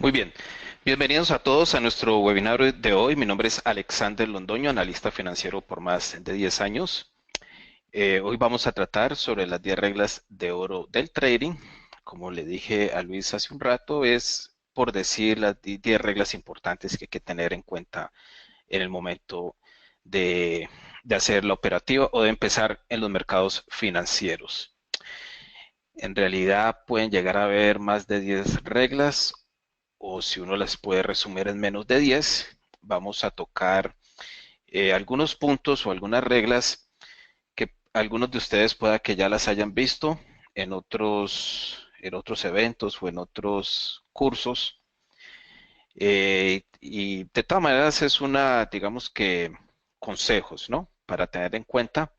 Muy bien, bienvenidos a todos a nuestro webinar de hoy. Mi nombre es Alexander Londoño, analista financiero por más de 10 años. Hoy vamos a tratar sobre las 10 reglas de oro del trading. Como le dije a Luis hace un rato, es por decir las 10 reglas importantes que hay que tener en cuenta en el momento de, de hacer la operativa o de empezar en los mercados financieros. En realidad pueden llegar a haber más de 10 reglas o si uno las puede resumir en menos de 10, vamos a tocar algunos puntos o algunas reglas que algunos de ustedes pueda que ya las hayan visto en otros eventos o en otros cursos. Y de todas maneras es digamos que, consejos, ¿no? Para tener en cuenta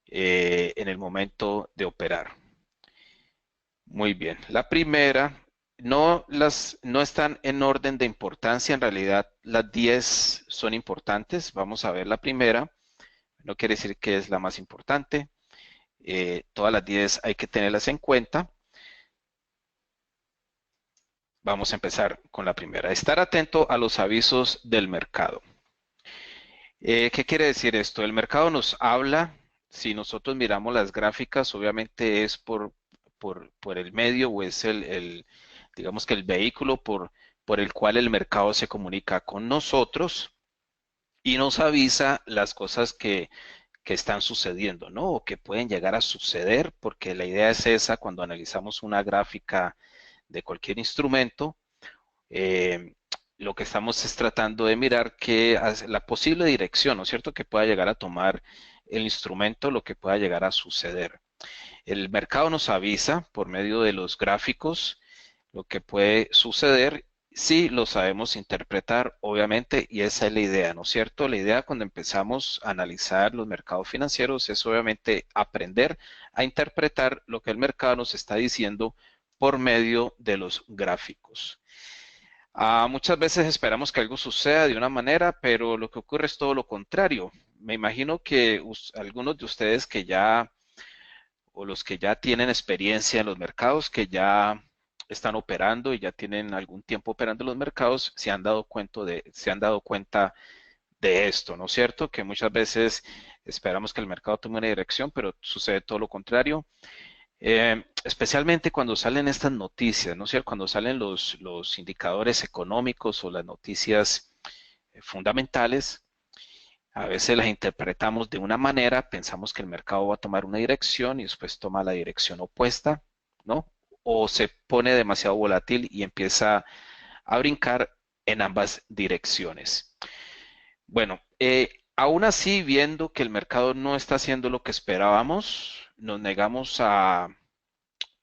en el momento de operar. Muy bien. La primera, no están en orden de importancia, en realidad las 10 son importantes. Vamos a ver la primera. No quiere decir que es la más importante. Todas las 10 hay que tenerlas en cuenta. Vamos a empezar con la primera. Estar atento a los avisos del mercado. ¿Qué quiere decir esto? El mercado nos habla, si nosotros miramos las gráficas, obviamente es por el medio o es digamos que el vehículo por el cual el mercado se comunica con nosotros y nos avisa las cosas que están sucediendo, ¿no? O que pueden llegar a suceder, porque la idea es esa cuando analizamos una gráfica de cualquier instrumento. eh, lo que estamos es tratando de mirar la posible dirección, ¿no es cierto?, que pueda llegar a tomar el instrumento, lo que pueda llegar a suceder. El mercado nos avisa por medio de los gráficos lo que puede suceder si lo sabemos interpretar, obviamente, y esa es la idea, ¿no es cierto? La idea cuando empezamos a analizar los mercados financieros es obviamente aprender a interpretar lo que el mercado nos está diciendo por medio de los gráficos. Muchas veces esperamos que algo suceda de una manera, pero lo que ocurre es todo lo contrario. Me imagino que algunos de ustedes o los que ya tienen experiencia en los mercados, que ya están operando y ya tienen algún tiempo operando en los mercados, se han dado cuenta de esto, ¿no es cierto? Que muchas veces esperamos que el mercado tome una dirección, pero sucede todo lo contrario. Especialmente cuando salen estas noticias, ¿no es cierto? Cuando salen los indicadores económicos o las noticias fundamentales, a veces las interpretamos de una manera, pensamos que el mercado va a tomar una dirección y después toma la dirección opuesta, ¿no? O se pone demasiado volátil y empieza a brincar en ambas direcciones. Bueno, aún así, viendo que el mercado no está haciendo lo que esperábamos, nos negamos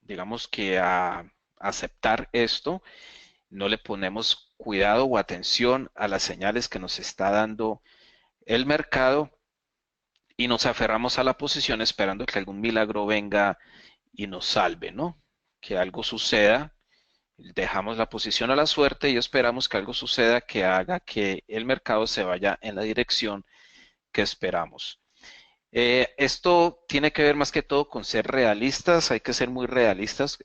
digamos que a aceptar esto, no le ponemos cuidado o atención a las señales que nos está dando el mercado y nos aferramos a la posición esperando que algún milagro venga y nos salve, ¿no? Que algo suceda, dejamos la posición a la suerte y esperamos que algo suceda que haga que el mercado se vaya en la dirección que esperamos. Esto tiene que ver más que todo con ser realistas, hay que ser muy realistas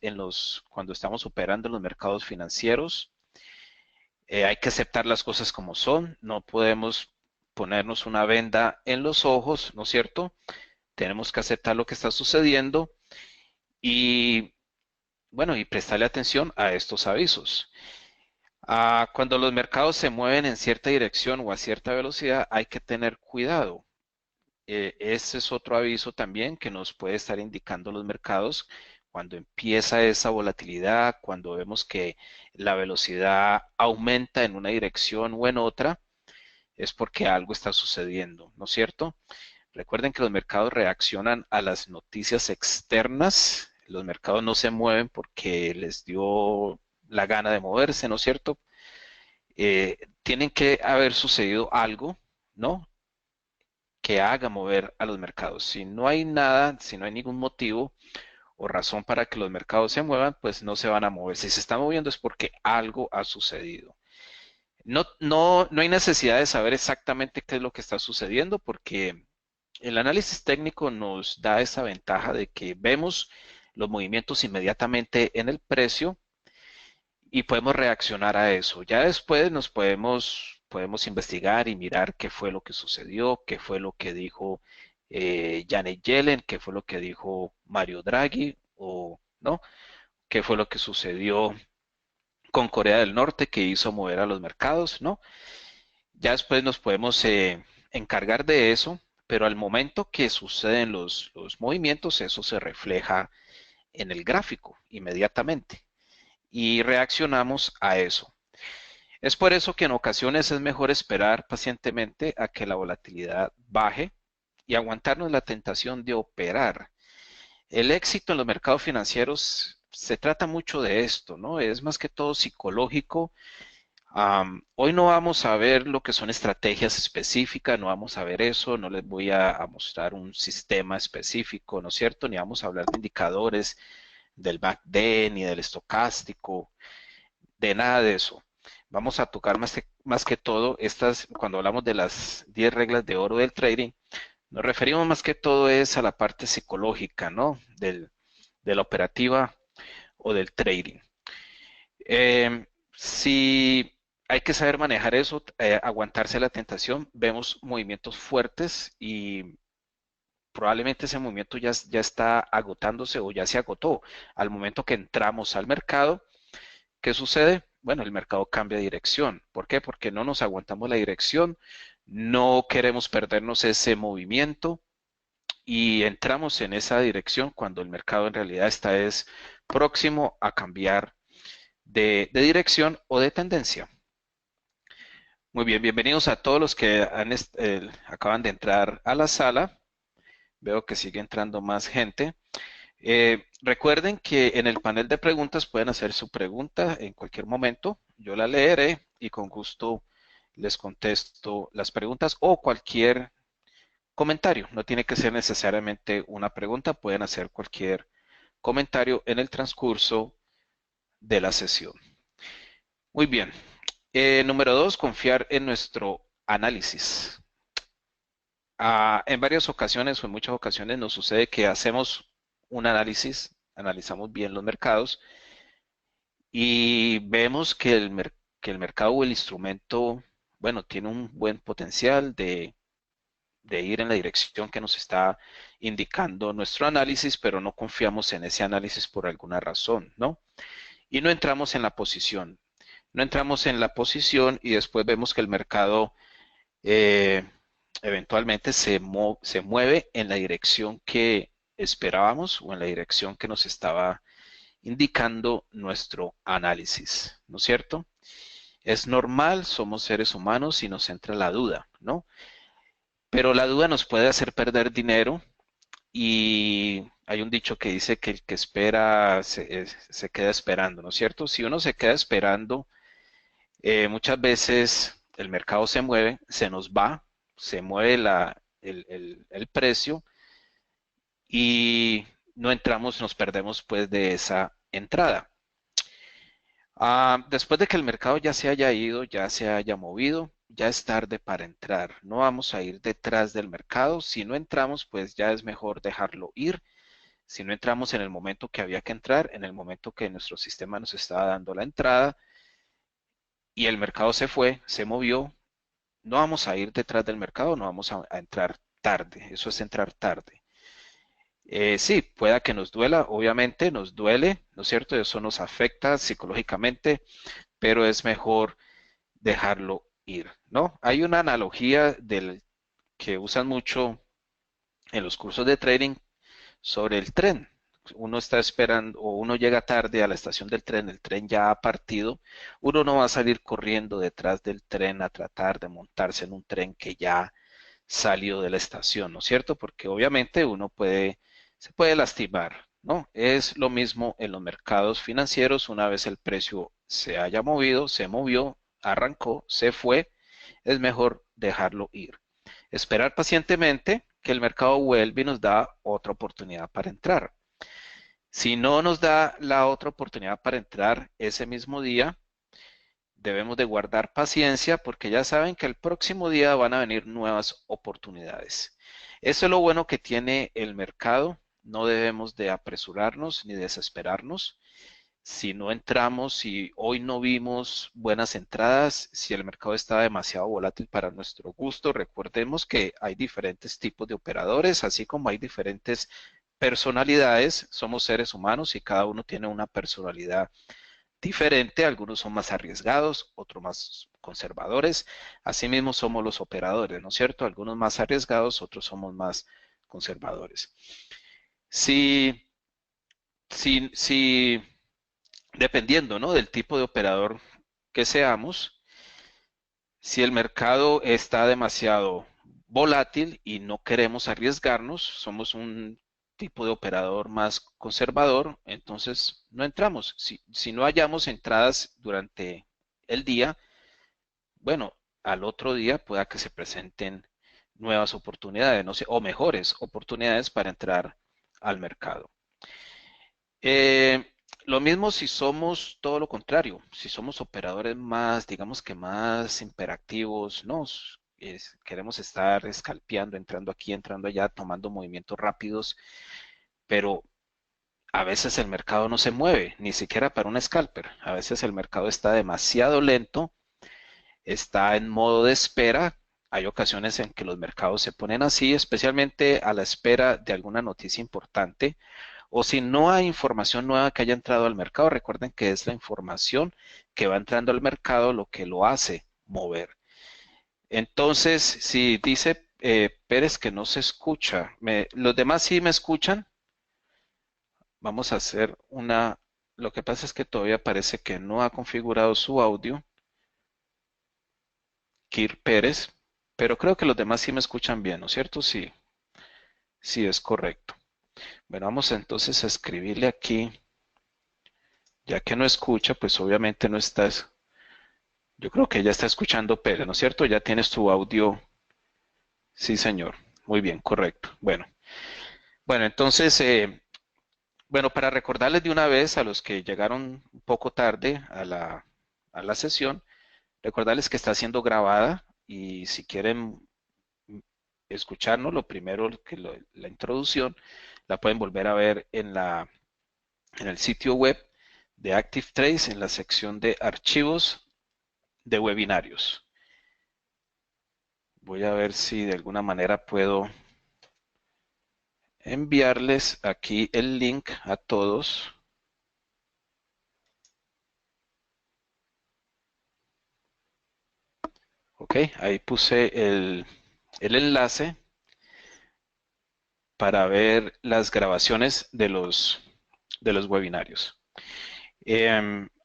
cuando estamos operando en los mercados financieros. Hay que aceptar las cosas como son, no podemos ponernos una venda en los ojos, ¿no es cierto? Tenemos que aceptar lo que está sucediendo y, bueno, y prestarle atención a estos avisos. Cuando los mercados se mueven en cierta dirección o a cierta velocidad, hay que tener cuidado. Ese es otro aviso también que nos puede estar indicando los mercados cuando empieza esa volatilidad, cuando vemos que la velocidad aumenta en una dirección o en otra, es porque algo está sucediendo, ¿no es cierto? Recuerden que los mercados reaccionan a las noticias externas. Los mercados no se mueven porque les dio la gana de moverse, ¿no es cierto? Tienen que haber sucedido algo, ¿no? Que haga mover a los mercados. Si no hay nada, si no hay ningún motivo o razón para que los mercados se muevan, pues no se van a mover. Si se están moviendo es porque algo ha sucedido. No hay necesidad de saber exactamente qué es lo que está sucediendo porque el análisis técnico nos da esa ventaja de que vemos los movimientos inmediatamente en el precio y podemos reaccionar a eso. Ya después nos podemos investigar y mirar qué fue lo que sucedió, qué fue lo que dijo Janet Yellen, qué fue lo que dijo Mario Draghi, o no, qué fue lo que sucedió con Corea del Norte que hizo mover a los mercados, ¿no? Ya después nos podemos encargar de eso, pero al momento que suceden los movimientos, eso se refleja en el gráfico inmediatamente y reaccionamos a eso. Es por eso que en ocasiones es mejor esperar pacientemente a que la volatilidad baje y aguantarnos la tentación de operar. El éxito en los mercados financieros se trata mucho de esto, ¿no? Es más que todo psicológico. Hoy no vamos a ver lo que son estrategias específicas, no vamos a ver eso, no les voy a mostrar un sistema específico, ¿no es cierto? Ni vamos a hablar de indicadores del MACD ni del estocástico, de nada de eso. Vamos a tocar más que todo estas, cuando hablamos de las 10 reglas de oro del trading, nos referimos más que todo es a la parte psicológica, ¿no? De la operativa o del trading. Si hay que saber manejar eso, aguantarse la tentación, vemos movimientos fuertes y probablemente ese movimiento ya está agotándose o ya se agotó. Al momento que entramos al mercado, ¿qué sucede? Bueno, el mercado cambia de dirección. ¿Por qué? Porque no nos aguantamos la dirección, no queremos perdernos ese movimiento y entramos en esa dirección cuando el mercado en realidad está es próximo a cambiar de dirección o de tendencia. Muy bien, bienvenidos a todos los que acaban de entrar a la sala. Veo que sigue entrando más gente. Recuerden que en el panel de preguntas pueden hacer su pregunta en cualquier momento. Yo la leeré y con gusto les contesto las preguntas o cualquier comentario. No tiene que ser necesariamente una pregunta, pueden hacer cualquier comentario en el transcurso de la sesión. Muy bien. Número 2, confiar en nuestro análisis. En varias ocasiones o en muchas ocasiones nos sucede que hacemos un análisis, analizamos bien los mercados y vemos que que el mercado o el instrumento, bueno, tiene un buen potencial de ir en la dirección que nos está indicando nuestro análisis, pero no confiamos en ese análisis por alguna razón, ¿no? Y no entramos en la posición. No entramos en la posición y después vemos que el mercado eh, eventualmente se mueve en la dirección que esperábamos o en la dirección que nos estaba indicando nuestro análisis, ¿no es cierto? Es normal, somos seres humanos y nos entra la duda, ¿no? Pero la duda nos puede hacer perder dinero y hay un dicho que dice que el que espera se queda esperando, ¿no es cierto? Si uno se queda esperando, muchas veces el mercado se mueve, se nos va, se mueve el precio y no entramos, nos perdemos pues de esa entrada. Después de que el mercado ya se haya ido, ya se haya movido, ya es tarde para entrar. No vamos a ir detrás del mercado. Si no entramos, pues ya es mejor dejarlo ir. Si no entramos en el momento que había que entrar, en el momento que nuestro sistema nos estaba dando la entrada y el mercado se fue, se movió, no vamos a ir detrás del mercado, no vamos a entrar tarde. Eso es entrar tarde. Sí, pueda que nos duela, obviamente nos duele, ¿no es cierto? Eso nos afecta psicológicamente, pero es mejor dejarlo ir, ¿no? Hay una analogía que usan mucho en los cursos de trading sobre el tren. Uno está esperando o uno llega tarde a la estación del tren, el tren ya ha partido, uno no va a salir corriendo detrás del tren a tratar de montarse en un tren que ya salió de la estación, ¿no es cierto? Porque obviamente se puede lastimar, ¿no? Es lo mismo en los mercados financieros, una vez el precio se haya movido, se movió, arrancó, se fue, es mejor dejarlo ir. Esperar pacientemente que el mercado vuelva y nos da otra oportunidad para entrar. Si no nos da la otra oportunidad para entrar ese mismo día, debemos de guardar paciencia porque ya saben que el próximo día van a venir nuevas oportunidades. Eso es lo bueno que tiene el mercado. No debemos de apresurarnos ni desesperarnos. si no entramos, si hoy no vimos buenas entradas, si el mercado está demasiado volátil para nuestro gusto, recordemos que hay diferentes tipos de operadores, así como hay diferentes personalidades, somos seres humanos y cada uno tiene una personalidad diferente, algunos son más arriesgados, otros más conservadores, asimismo somos los operadores, ¿no es cierto? Algunos más arriesgados, otros somos más conservadores. Si, si dependiendo, ¿no?, del tipo de operador que seamos, si el mercado está demasiado volátil y no queremos arriesgarnos, somos un tipo de operador más conservador, entonces no entramos. Si no hallamos entradas durante el día, bueno, al otro día pueda que se presenten nuevas oportunidades, no sé, o mejores oportunidades para entrar al mercado. Lo mismo si somos todo lo contrario, si somos operadores más, digamos que más imperativos, ¿no? Queremos estar escalpeando, entrando aquí, entrando allá, tomando movimientos rápidos, pero a veces el mercado no se mueve, ni siquiera para un scalper. A veces el mercado está demasiado lento, está en modo de espera. Hay ocasiones en que los mercados se ponen así, especialmente a la espera de alguna noticia importante o si no hay información nueva que haya entrado al mercado. Recuerden que es la información que va entrando al mercado lo que lo hace mover. Entonces, si dice Pérez que no se escucha, los demás sí me escuchan. Vamos a hacer una... Lo que pasa es que todavía parece que no ha configurado su audio, Kir Pérez, pero creo que los demás sí me escuchan bien, ¿no es cierto? Sí, sí es correcto. Bueno, vamos entonces a escribirle aquí, ya que no escucha, pues obviamente no estás. Yo creo que ya está escuchando Pérez, ¿no es cierto? Ya tienes tu audio. Sí, señor. Muy bien, correcto. Bueno, entonces, bueno, para recordarles de una vez a los que llegaron un poco tarde a la sesión, recordarles que está siendo grabada y si quieren escucharnos, lo primero que la introducción la pueden volver a ver en el sitio web de Active Trace en la sección de archivos de webinarios. Voy a ver si de alguna manera puedo enviarles aquí el link a todos. Ok, ahí puse el enlace para ver las grabaciones de los webinarios.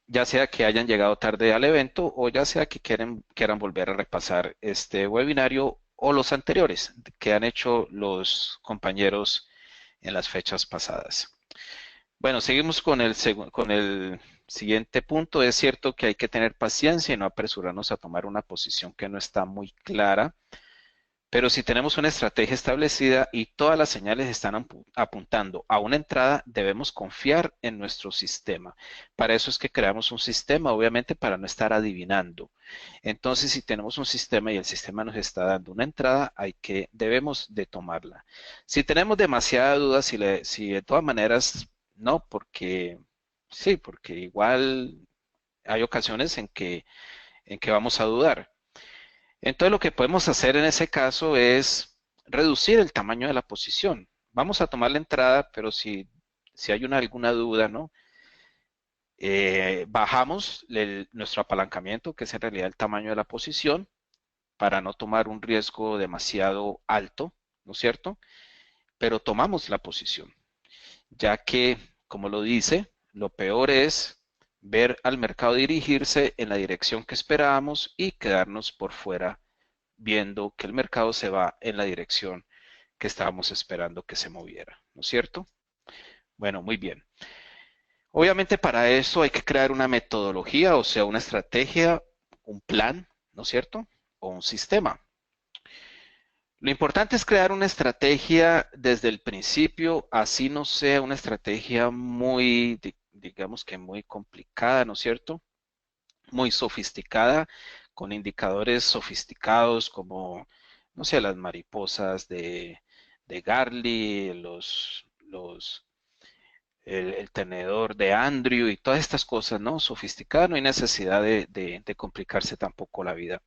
Ya sea que hayan llegado tarde al evento o ya sea que quieran volver a repasar este webinario o los anteriores que han hecho los compañeros en las fechas pasadas. Bueno, seguimos con el siguiente punto. Es cierto que hay que tener paciencia y no apresurarnos a tomar una posición que no está muy clara, pero si tenemos una estrategia establecida y todas las señales están apuntando a una entrada, debemos confiar en nuestro sistema. Para eso es que creamos un sistema, obviamente para no estar adivinando. Entonces, si tenemos un sistema y el sistema nos está dando una entrada, debemos de tomarla. Si tenemos demasiada duda, si de todas maneras, no, porque sí, porque igual hay ocasiones en que vamos a dudar. Entonces lo que podemos hacer en ese caso es reducir el tamaño de la posición. Vamos a tomar la entrada, pero si hay alguna duda, ¿no? Bajamos nuestro apalancamiento, que es en realidad el tamaño de la posición, para no tomar un riesgo demasiado alto, ¿no es cierto? Pero tomamos la posición, ya que, como lo dice, lo peor es ver al mercado dirigirse en la dirección que esperábamos y quedarnos por fuera viendo que el mercado se va en la dirección que estábamos esperando que se moviera, ¿no es cierto? Bueno, muy bien. Obviamente para eso hay que crear una metodología, o sea, una estrategia, un plan, ¿no es cierto? O un sistema. Lo importante es crear una estrategia desde el principio, así no sea una estrategia muy, digamos que muy complicada, ¿no es cierto? Muy sofisticada, con indicadores sofisticados como, no sé, las mariposas de Garley, el tenedor de Andrew y todas estas cosas, ¿no? Sofisticadas, no hay necesidad de complicarse tampoco la vida,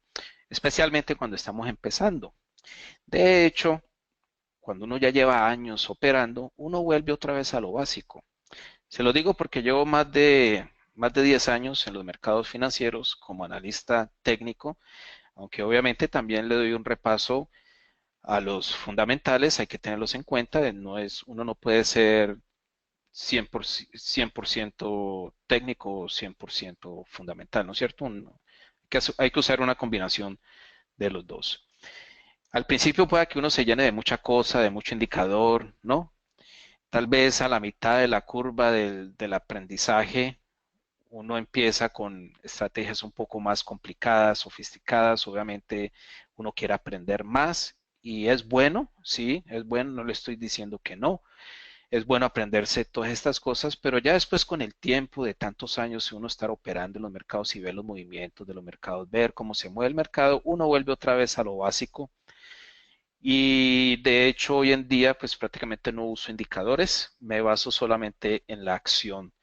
especialmente cuando estamos empezando. De hecho, cuando uno ya lleva años operando, uno vuelve otra vez a lo básico. Se lo digo porque llevo más de 10 años en los mercados financieros como analista técnico, aunque obviamente también le doy un repaso a los fundamentales, hay que tenerlos en cuenta, uno no puede ser 100% técnico o 100% fundamental, ¿no es cierto? Hay que usar una combinación de los dos. Al principio puede que uno se llene de mucha cosa, de mucho indicador, ¿no? Tal vez a la mitad de la curva del aprendizaje uno empieza con estrategias un poco más complicadas, sofisticadas. Obviamente uno quiere aprender más y es bueno, sí, es bueno, no le estoy diciendo que no. Es bueno aprenderse todas estas cosas, pero ya después con el tiempo de tantos años, si uno estar operando en los mercados y ver los movimientos de los mercados, ver cómo se mueve el mercado, uno vuelve otra vez a lo básico. Y de hecho hoy en día pues prácticamente no uso indicadores, me baso solamente en la acción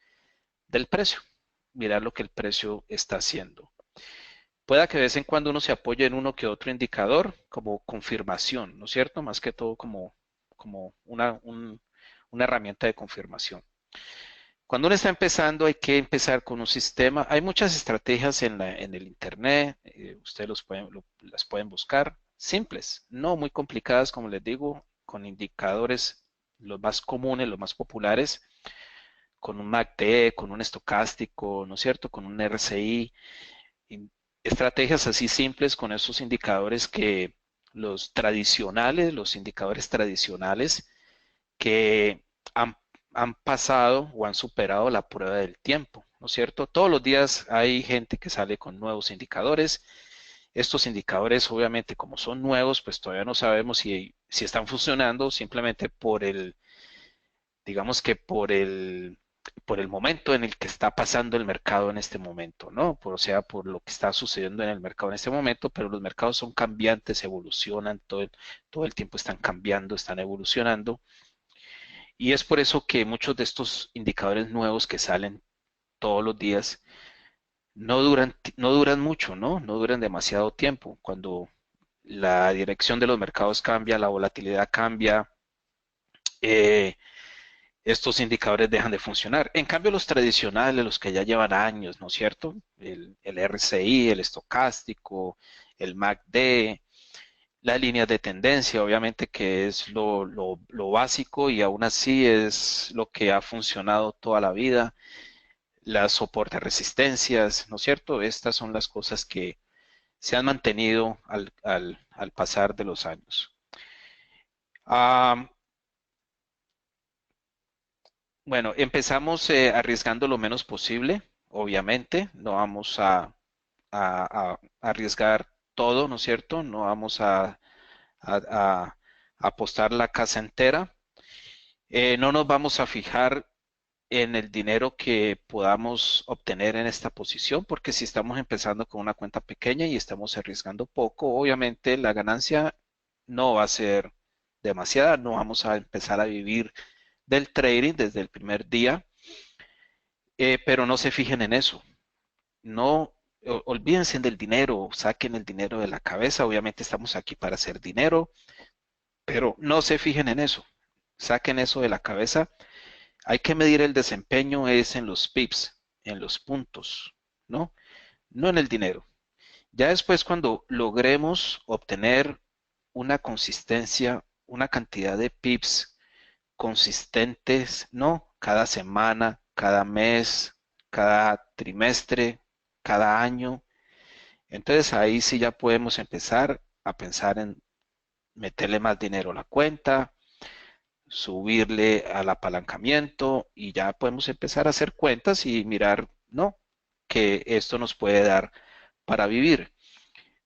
del precio, mirar lo que el precio está haciendo. Pueda que de vez en cuando uno se apoye en uno que otro indicador como confirmación, ¿no es cierto? Más que todo como una herramienta de confirmación. Cuando uno está empezando hay que empezar con un sistema. Hay muchas estrategias en el Internet, ustedes las pueden buscar, simples, no muy complicadas, como les digo, con indicadores los más comunes, los más populares, con un MACD, con un estocástico, ¿no es cierto? Con un RSI, estrategias así simples con esos indicadores que los indicadores tradicionales que han, han pasado o han superado la prueba del tiempo, ¿no es cierto? Todos los días hay gente que sale con nuevos indicadores. Estos indicadores, obviamente, como son nuevos, pues todavía no sabemos si están funcionando simplemente digamos que por el momento en el que está pasando el mercado en este momento, ¿no? O sea, por lo que está sucediendo en el mercado en este momento, pero los mercados son cambiantes, evolucionan, todo el tiempo están cambiando, están evolucionando. Y es por eso que muchos de estos indicadores nuevos que salen todos los días no duran mucho, ¿no? No duran demasiado tiempo. Cuando la dirección de los mercados cambia, la volatilidad cambia, eh, estos indicadores dejan de funcionar. En cambio, los tradicionales, los que ya llevan años, ¿no es cierto? El RSI, el estocástico, el MACD, las líneas de tendencia, obviamente que es lo básico y aún así es lo que ha funcionado toda la vida. Las soportes resistencias, ¿no es cierto? Estas son las cosas que se han mantenido al pasar de los años. Ah, bueno, empezamos arriesgando lo menos posible, obviamente. No vamos a arriesgar todo, ¿no es cierto? No vamos a apostar la casa entera. No nos vamos a fijar en el dinero que podamos obtener en esta posición, porque si estamos empezando con una cuenta pequeña y estamos arriesgando poco, obviamente la ganancia no va a ser demasiada, no vamos a empezar a vivir del trading desde el primer día, pero no se fijen en eso. No, olvídense del dinero, saquen el dinero de la cabeza, obviamente estamos aquí para hacer dinero, pero no se fijen en eso, saquen eso de la cabeza. Hay que medir el desempeño es en los pips, en los puntos, ¿no? No en el dinero. Ya después cuando logremos obtener una consistencia, una cantidad de pips consistentes, ¿no? Cada semana, cada mes, cada trimestre, cada año. Entonces ahí sí ya podemos empezar a pensar en meterle más dinero a la cuenta, subirle al apalancamiento y ya podemos empezar a hacer cuentas y mirar, ¿no? Que esto nos puede dar para vivir.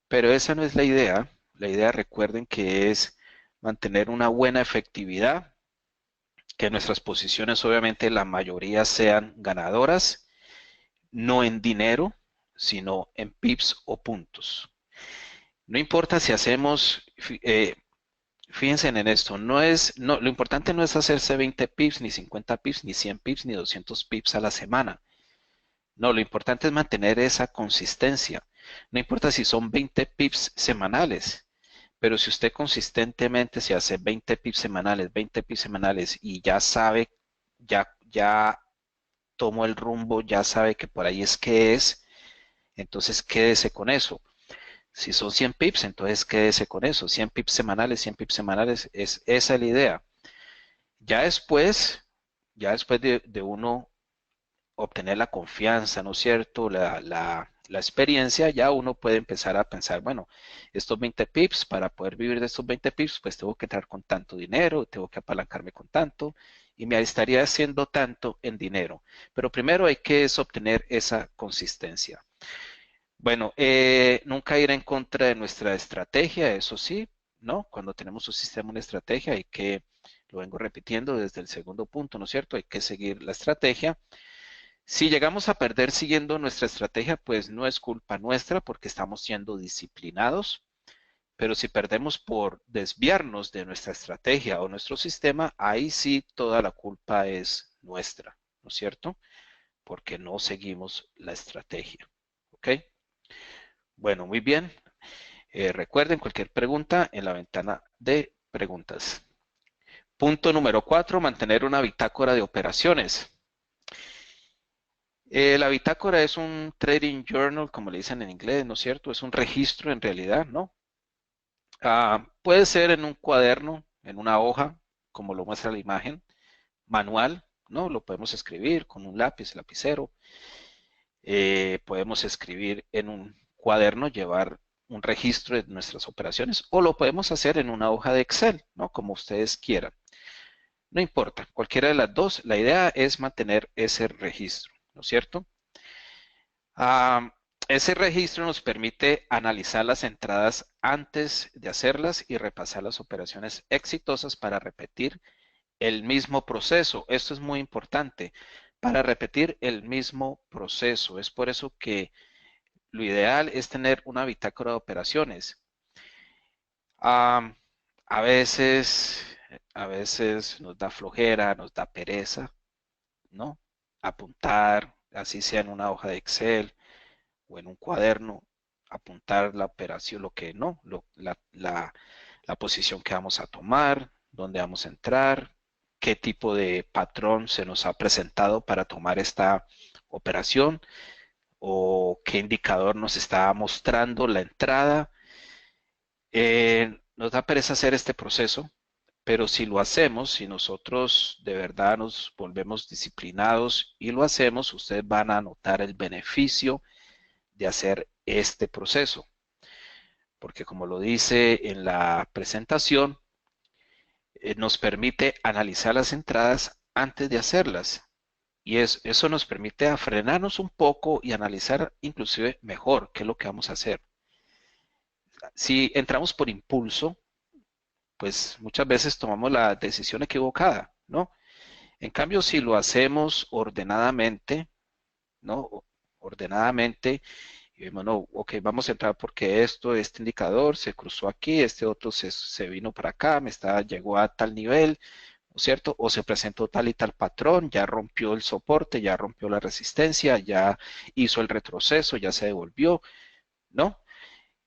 Pero esa no es la idea. La idea, recuerden que es mantener una buena efectividad, que nuestras posiciones, obviamente, la mayoría sean ganadoras, no en dinero, sino en pips o puntos. No importa si hacemos fíjense en esto, lo importante no es hacerse 20 pips, ni 50 pips, ni 100 pips, ni 200 pips a la semana. No, lo importante es mantener esa consistencia. No importa si son 20 pips semanales, pero si usted consistentemente se hace 20 pips semanales y ya sabe, ya tomó el rumbo, ya sabe que por ahí es que es, entonces quédese con eso. Si son 100 pips, entonces quédese con eso. 100 pips semanales, esa es la idea. Ya después, ya después de uno obtener la confianza, ¿no es cierto? La experiencia, ya uno puede empezar a pensar, bueno, estos 20 pips, para poder vivir de estos 20 pips, pues tengo que entrar con tanto dinero, tengo que apalancarme con tanto, y me estaría haciendo tanto en dinero. Pero primero hay que obtener esa consistencia. Bueno, nunca ir en contra de nuestra estrategia, eso sí, ¿no? Cuando tenemos un sistema, una estrategia, hay que, lo vengo repitiendo desde el segundo punto, ¿no es cierto? Hay que seguir la estrategia. Si llegamos a perder siguiendo nuestra estrategia, pues no es culpa nuestra porque estamos siendo disciplinados, pero si perdemos por desviarnos de nuestra estrategia o nuestro sistema, ahí sí toda la culpa es nuestra, ¿no es cierto? Porque no seguimos la estrategia. ¿Ok? Bueno, muy bien. Recuerden cualquier pregunta en la ventana de preguntas. Punto número 4, mantener una bitácora de operaciones. La bitácora es un trading journal, como le dicen en inglés, ¿no es cierto? Es un registro en realidad, ¿no? Puede ser en un cuaderno, en una hoja, como lo muestra la imagen, manual, ¿no? Lo podemos escribir con un lápiz, lapicero. Podemos escribir en un cuaderno, llevar un registro de nuestras operaciones, o lo podemos hacer en una hoja de Excel, ¿no? Como ustedes quieran. No importa, cualquiera de las dos. La idea es mantener ese registro, ¿no es cierto? Ah, ese registro nos permite analizar las entradas antes de hacerlas y repasar las operaciones exitosas para repetir el mismo proceso. Esto es muy importante, para repetir el mismo proceso. Es por eso que lo ideal es tener una bitácora de operaciones. Ah, a veces, a veces nos da flojera, nos da pereza, ¿no? Apuntar, así sea en una hoja de Excel o en un cuaderno, apuntar la operación, lo que no, la posición que vamos a tomar, dónde vamos a entrar, qué tipo de patrón se nos ha presentado para tomar esta operación o qué indicador nos está mostrando la entrada. Nos da pereza hacer este proceso, pero si lo hacemos, si nosotros de verdad nos volvemos disciplinados y lo hacemos, ustedes van a notar el beneficio de hacer este proceso. Porque como lo dice en la presentación, nos permite analizar las entradas antes de hacerlas. Y eso nos permite a frenarnos un poco y analizar inclusive mejor qué es lo que vamos a hacer. Si entramos por impulso, pues muchas veces tomamos la decisión equivocada, ¿no? En cambio, si lo hacemos ordenadamente, ¿no? Ordenadamente, y bueno, ok, vamos a entrar porque este indicador se cruzó aquí, este otro se vino para acá, llegó a tal nivel, ¿no es cierto? O se presentó tal y tal patrón, ya rompió el soporte, ya rompió la resistencia, ya hizo el retroceso, ya se devolvió, ¿no?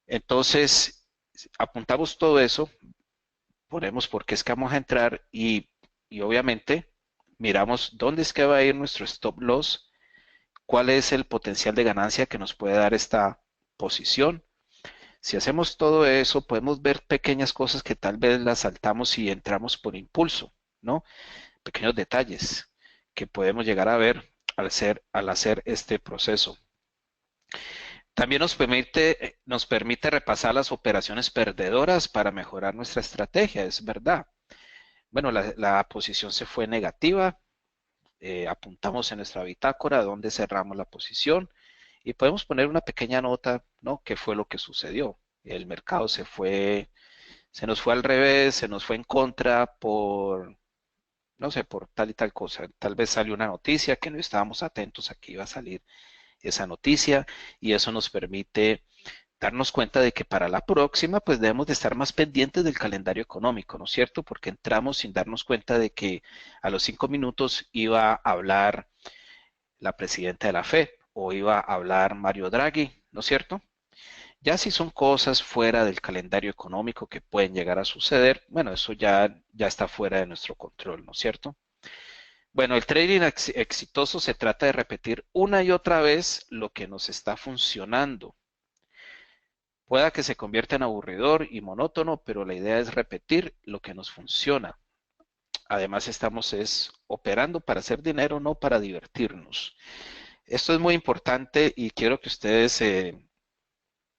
Entonces, apuntamos todo eso, ponemos por qué es que vamos a entrar y obviamente miramos dónde es que va a ir nuestro stop loss, cuál es el potencial de ganancia que nos puede dar esta posición. Si hacemos todo eso, podemos ver pequeñas cosas que tal vez las saltamos si entramos por impulso, ¿no? Pequeños detalles que podemos llegar a ver al hacer este proceso. También nos permite repasar las operaciones perdedoras para mejorar nuestra estrategia, es verdad. Bueno, la posición se fue negativa, apuntamos en nuestra bitácora dónde cerramos la posición y podemos poner una pequeña nota, ¿no? ¿Qué fue lo que sucedió? El mercado se nos fue al revés, se nos fue en contra por, no sé, por tal y tal cosa. Tal vez salió una noticia que no estábamos atentos a que iba a salir esa noticia y eso nos permite darnos cuenta de que para la próxima pues debemos de estar más pendientes del calendario económico, ¿no es cierto? Porque entramos sin darnos cuenta de que a los 5 minutos iba a hablar la presidenta de la FED o iba a hablar Mario Draghi, ¿no es cierto? Ya si son cosas fuera del calendario económico que pueden llegar a suceder, bueno, eso ya está fuera de nuestro control, ¿no es cierto? Bueno, el trading exitoso se trata de repetir una y otra vez lo que nos está funcionando. Pueda que se convierta en aburridor y monótono, pero la idea es repetir lo que nos funciona. Además, estamos operando para hacer dinero, no para divertirnos. Esto es muy importante y quiero que ustedes,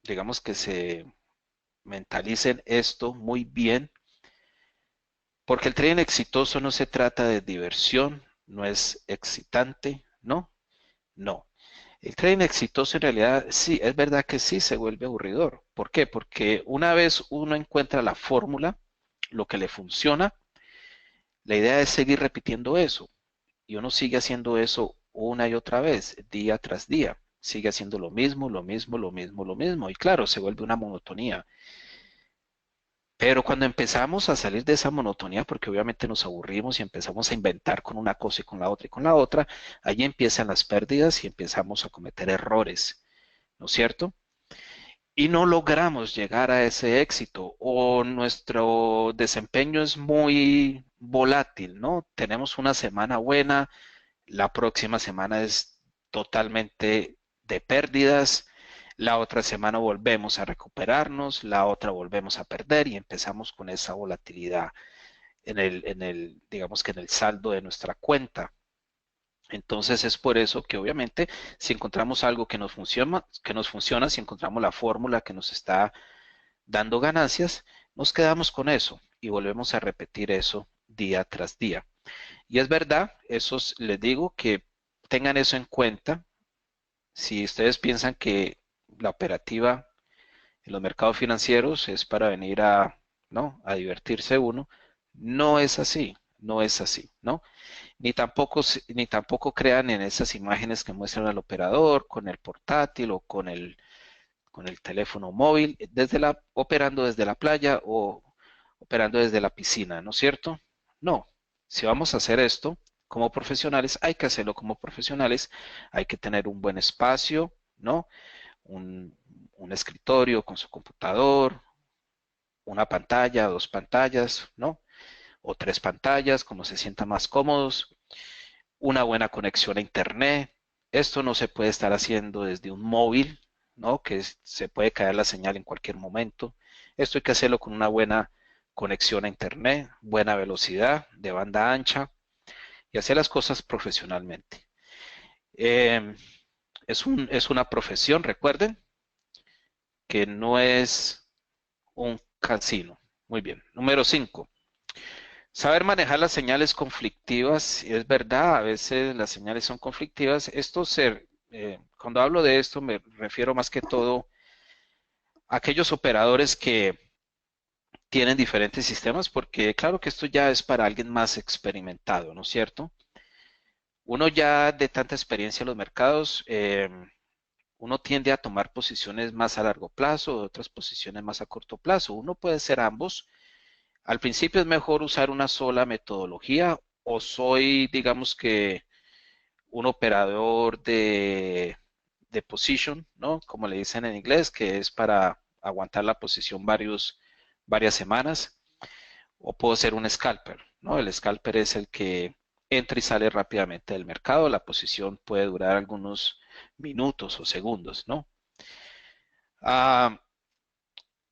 digamos que se mentalicen esto muy bien, porque el trading exitoso no se trata de diversión, no es excitante, no, no. El trading exitoso en realidad sí, es verdad que sí se vuelve aburridor. ¿Por qué? Porque una vez uno encuentra la fórmula, lo que le funciona, la idea es seguir repitiendo eso. Y uno sigue haciendo eso una y otra vez, día tras día. Sigue haciendo lo mismo, lo mismo, lo mismo, lo mismo. Y claro, se vuelve una monotonía. Pero cuando empezamos a salir de esa monotonía, porque obviamente nos aburrimos y empezamos a inventar con una cosa y con la otra y con la otra, allí empiezan las pérdidas y empezamos a cometer errores, ¿no es cierto? Y no logramos llegar a ese éxito o nuestro desempeño es muy volátil, ¿no? Tenemos una semana buena, la próxima semana es totalmente de pérdidas, la otra semana volvemos a recuperarnos, la otra volvemos a perder y empezamos con esa volatilidad digamos que en el saldo de nuestra cuenta. Entonces es por eso que obviamente si encontramos algo que nos funciona, si encontramos la fórmula que nos está dando ganancias, nos quedamos con eso y volvemos a repetir eso día tras día. Y es verdad, les digo que tengan eso en cuenta. Si ustedes piensan que la operativa en los mercados financieros es para venir ¿no? A divertirse uno, no es así, no es así, ¿no? Ni tampoco crean en esas imágenes que muestran al operador con el portátil o con el teléfono móvil, operando desde la playa o operando desde la piscina, ¿no es cierto? No, si vamos a hacer esto como profesionales, hay que hacerlo como profesionales, hay que tener un buen espacio, ¿no? Un, un escritorio con su computador, una pantalla, dos pantallas, ¿no? O tres pantallas, como se sientan más cómodos, una buena conexión a internet. Esto no se puede estar haciendo desde un móvil, ¿no? Que se puede caer la señal en cualquier momento. Esto hay que hacerlo con una buena conexión a internet, buena velocidad de banda ancha y hacer las cosas profesionalmente. Eh, es una profesión, recuerden, que no es un casino. Muy bien. Número 5. Saber manejar las señales conflictivas, es verdad, a veces las señales son conflictivas. Cuando hablo de esto me refiero más que todo a aquellos operadores que tienen diferentes sistemas, porque claro que esto ya es para alguien más experimentado, ¿no es cierto? Uno ya de tanta experiencia en los mercados, uno tiende a tomar posiciones más a largo plazo, otras posiciones más a corto plazo. Uno puede ser ambos. Al principio es mejor usar una sola metodología o soy, digamos que, un operador de position, ¿no? Como le dicen en inglés, que es para aguantar la posición varias semanas. O puedo ser un scalper, ¿no? El scalper es el que entra y sale rápidamente del mercado. La posición puede durar algunos minutos o segundos, ¿no? Ah,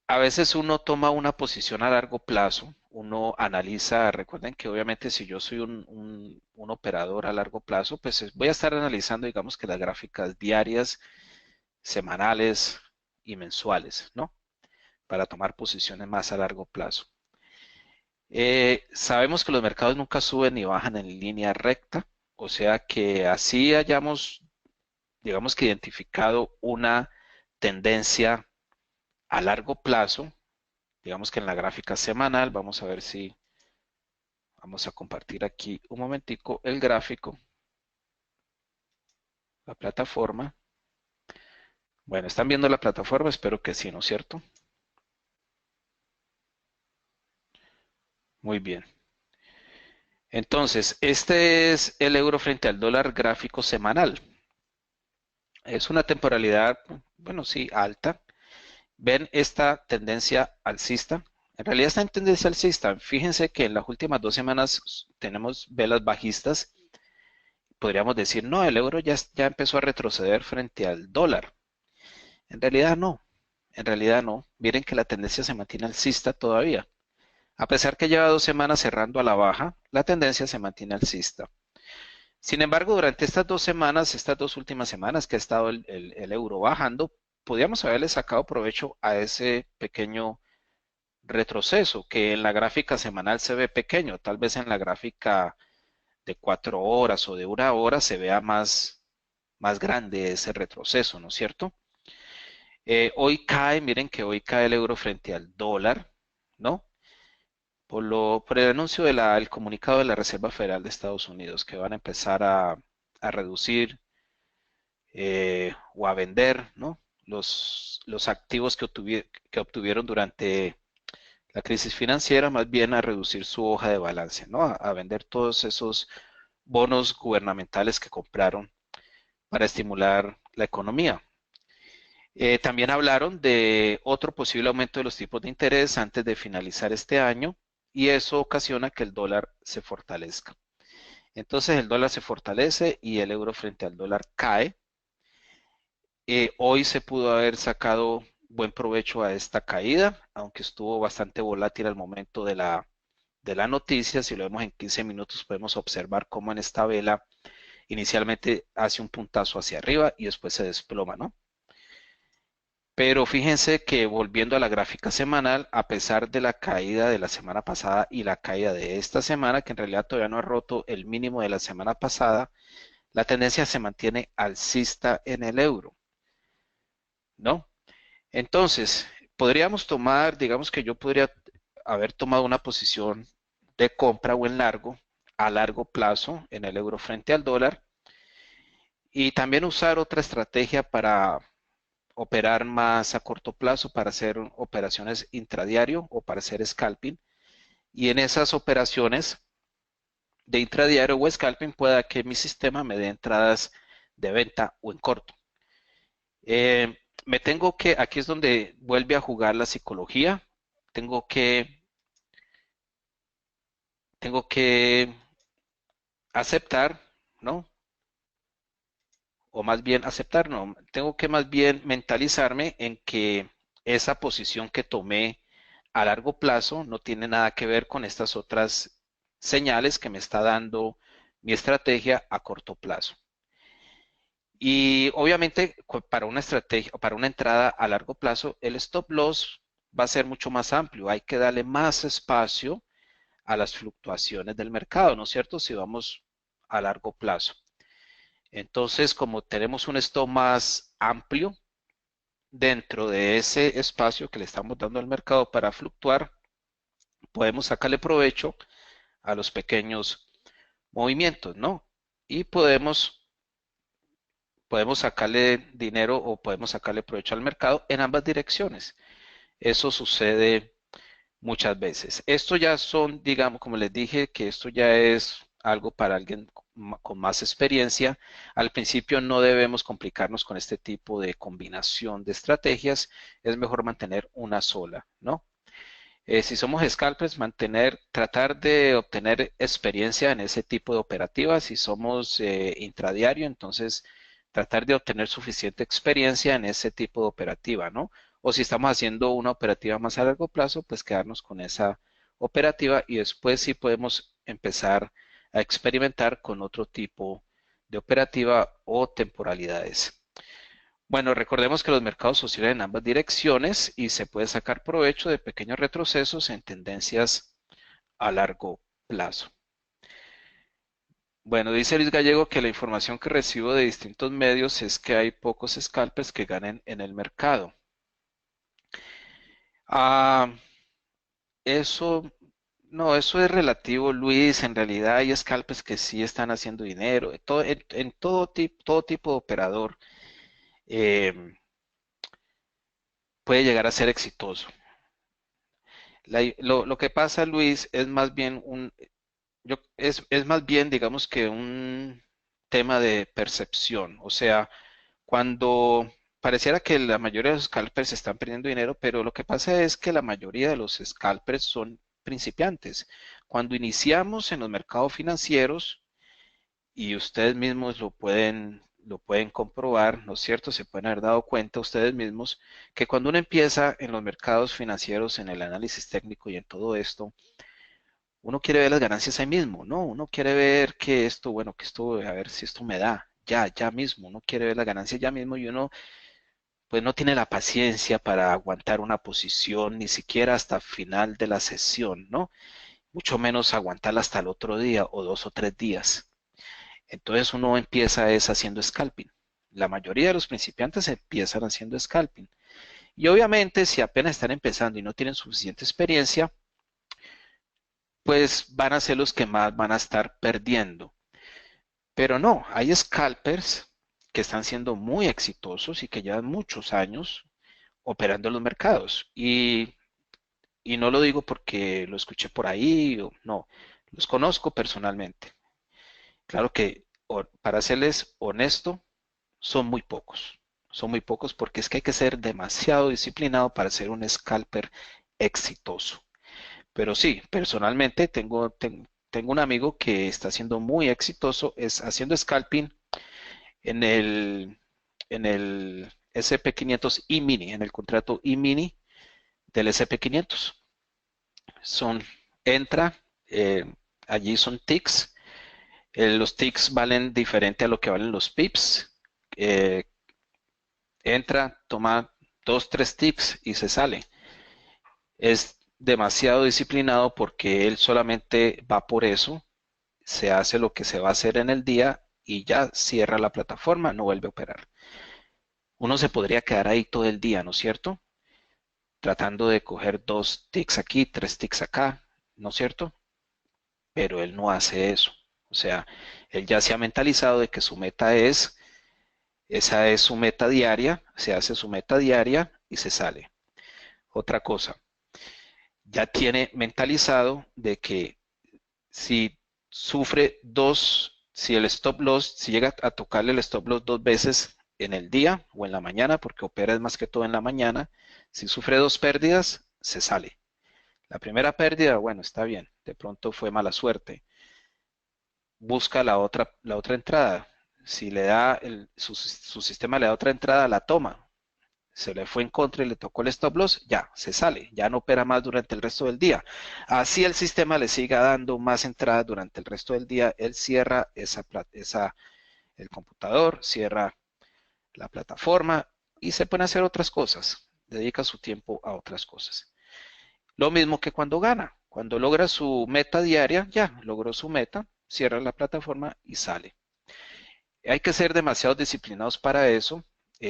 a veces uno toma una posición a largo plazo, uno analiza, recuerden que obviamente si yo soy un operador a largo plazo, pues voy a estar analizando, digamos que las gráficas diarias, semanales y mensuales, ¿no? Para tomar posiciones más a largo plazo. Sabemos que los mercados nunca suben ni bajan en línea recta, o sea que así hayamos, digamos que identificado una tendencia a largo plazo, digamos que en la gráfica semanal, vamos a ver si vamos a compartir aquí un momentico el gráfico, la plataforma. Bueno, ¿están viendo la plataforma? Espero que sí, ¿no es cierto? Muy bien. Entonces, este es el euro frente al dólar gráfico semanal. Es una temporalidad, bueno, sí, alta. ¿Ven esta tendencia alcista? En realidad está en tendencia alcista. Fíjense que en las últimas 2 semanas tenemos velas bajistas. Podríamos decir, no, el euro ya empezó a retroceder frente al dólar. En realidad no. En realidad no. Miren que la tendencia se mantiene alcista todavía. A pesar que lleva 2 semanas cerrando a la baja, la tendencia se mantiene alcista. Sin embargo, durante estas 2 semanas, estas 2 últimas semanas que ha estado el euro bajando, podríamos haberle sacado provecho a ese pequeño retroceso que en la gráfica semanal se ve pequeño, tal vez en la gráfica de 4 horas o de 1 hora se vea más grande ese retroceso, ¿no es cierto? Hoy cae, miren que hoy cae el euro frente al dólar, ¿no? Por el anuncio del comunicado de la Reserva Federal de Estados Unidos, que van a empezar a reducir o a vender, ¿no? Los activos que obtuvieron durante la crisis financiera, más bien a reducir su hoja de balance, ¿no? A vender todos esos bonos gubernamentales que compraron para estimular la economía. También hablaron de otro posible aumento de los tipos de interés antes de finalizar este año y eso ocasiona que el dólar se fortalezca. Entonces el dólar se fortalece y el euro frente al dólar cae. Hoy se pudo haber sacado buen provecho a esta caída, aunque estuvo bastante volátil al momento de la noticia. Si lo vemos en 15 minutos podemos observar cómo en esta vela inicialmente hace un puntazo hacia arriba y después se desploma, ¿no? Pero fíjense que volviendo a la gráfica semanal, a pesar de la caída de la semana pasada y la caída de esta semana, que en realidad todavía no ha roto el mínimo de la semana pasada, la tendencia se mantiene alcista en el euro, ¿no? Entonces, podríamos tomar, digamos que yo podría haber tomado una posición de compra o en largo, a largo plazo en el euro frente al dólar y también usar otra estrategia para operar más a corto plazo, para hacer operaciones intradiario o para hacer scalping. Y en esas operaciones de intradiario o scalping pueda que mi sistema me dé entradas de venta o en corto. Me tengo que, aquí es donde vuelve a jugar la psicología, tengo que, tengo que aceptar, ¿no? O más bien aceptar, no, tengo que más bien mentalizarme en que esa posición que tomé a largo plazo no tiene nada que ver con estas otras señales que me está dando mi estrategia a corto plazo. Y obviamente para una estrategia, para una entrada a largo plazo, el stop loss va a ser mucho más amplio. Hay que darle más espacio a las fluctuaciones del mercado, ¿no es cierto? Si vamos a largo plazo. Entonces, como tenemos un stop más amplio dentro de ese espacio que le estamos dando al mercado para fluctuar, podemos sacarle provecho a los pequeños movimientos, ¿no? Y podemos sacarle dinero o podemos sacarle provecho al mercado en ambas direcciones. Eso sucede muchas veces. Esto ya son, digamos, como les dije, que esto ya es algo para alguien con más experiencia. Al principio no debemos complicarnos con este tipo de combinación de estrategias. Es mejor mantener una sola, ¿no? Si somos scalpers, tratar de obtener experiencia en ese tipo de operativas. Si somos intradiario, entonces tratar de obtener suficiente experiencia en ese tipo de operativa, ¿no? O si estamos haciendo una operativa más a largo plazo, pues quedarnos con esa operativa y después sí podemos empezar a experimentar con otro tipo de operativa o temporalidades. Bueno, recordemos que los mercados oscilan en ambas direcciones y se puede sacar provecho de pequeños retrocesos en tendencias a largo plazo. Bueno, dice Luis Gallego que la información que recibo de distintos medios es que hay pocos scalpers que ganen en el mercado. Ah, eso, no, eso es relativo, Luis. En realidad hay scalpers que sí están haciendo dinero. En todo tipo de operador. puede llegar a ser exitoso. Lo que pasa, Luis, es más bien es más bien, digamos que un tema de percepción. O sea, cuando pareciera que la mayoría de los scalpers están perdiendo dinero, pero lo que pasa es que la mayoría de los scalpers son principiantes. Cuando iniciamos en los mercados financieros, y ustedes mismos lo pueden comprobar, ¿no es cierto? Se pueden haber dado cuenta ustedes mismos que cuando uno empieza en los mercados financieros, en el análisis técnico y en todo esto, uno quiere ver las ganancias ahí mismo, ¿no? Uno quiere ver que esto, bueno, que esto, a ver si esto me da, ya mismo, uno quiere ver las ganancias ya mismo y uno pues no tiene la paciencia para aguantar una posición ni siquiera hasta final de la sesión, ¿no? Mucho menos aguantarla hasta el otro día o 2 o 3 días. Entonces uno empieza es haciendo scalping. La mayoría de los principiantes empiezan haciendo scalping. Y obviamente si apenas están empezando y no tienen suficiente experiencia, pues van a ser los que más van a estar perdiendo. Pero no, hay scalpers que están siendo muy exitosos y que llevan muchos años operando en los mercados. Y no lo digo porque lo escuché por ahí, o, no, los conozco personalmente. Claro que, para serles honesto, son muy pocos. Son muy pocos porque es que hay que ser demasiado disciplinado para ser un scalper exitoso. Pero sí, personalmente tengo un amigo que está siendo muy exitoso, es haciendo scalping en en el SP500 E-mini, en el contrato E-mini del SP500. Son, entra, eh, allí son ticks. Los ticks valen diferente a lo que valen los pips. Eh, entra, toma 2, 3 ticks y se sale. Es demasiado disciplinado porque él solamente va por eso, se hace lo que se va a hacer en el día y ya cierra la plataforma, no vuelve a operar. Uno se podría quedar ahí todo el día, ¿no es cierto? Tratando de coger 2 ticks aquí, 3 ticks acá, ¿no es cierto? Pero él no hace eso. O sea, él ya se ha mentalizado de que su meta esa es su meta diaria, se hace su meta diaria y se sale. Otra cosa, ya tiene mentalizado de que si sufre si el stop loss, si llega a tocarle el stop loss 2 veces en el día o en la mañana, porque opera más que todo en la mañana, si sufre 2 pérdidas, se sale. La primera pérdida, bueno, está bien, de pronto fue mala suerte. Busca la otra entrada. Si le da su sistema le da otra entrada, la toma. Se le fue en contra y le tocó el stop loss, ya, se sale, ya no opera más durante el resto del día. Así el sistema le siga dando más entradas durante el resto del día, él cierra el computador, cierra la plataforma y se pone a hacer otras cosas, dedica su tiempo a otras cosas. Lo mismo que cuando gana, cuando logra su meta diaria, ya logró su meta, cierra la plataforma y sale. Hay que ser demasiado disciplinados para eso.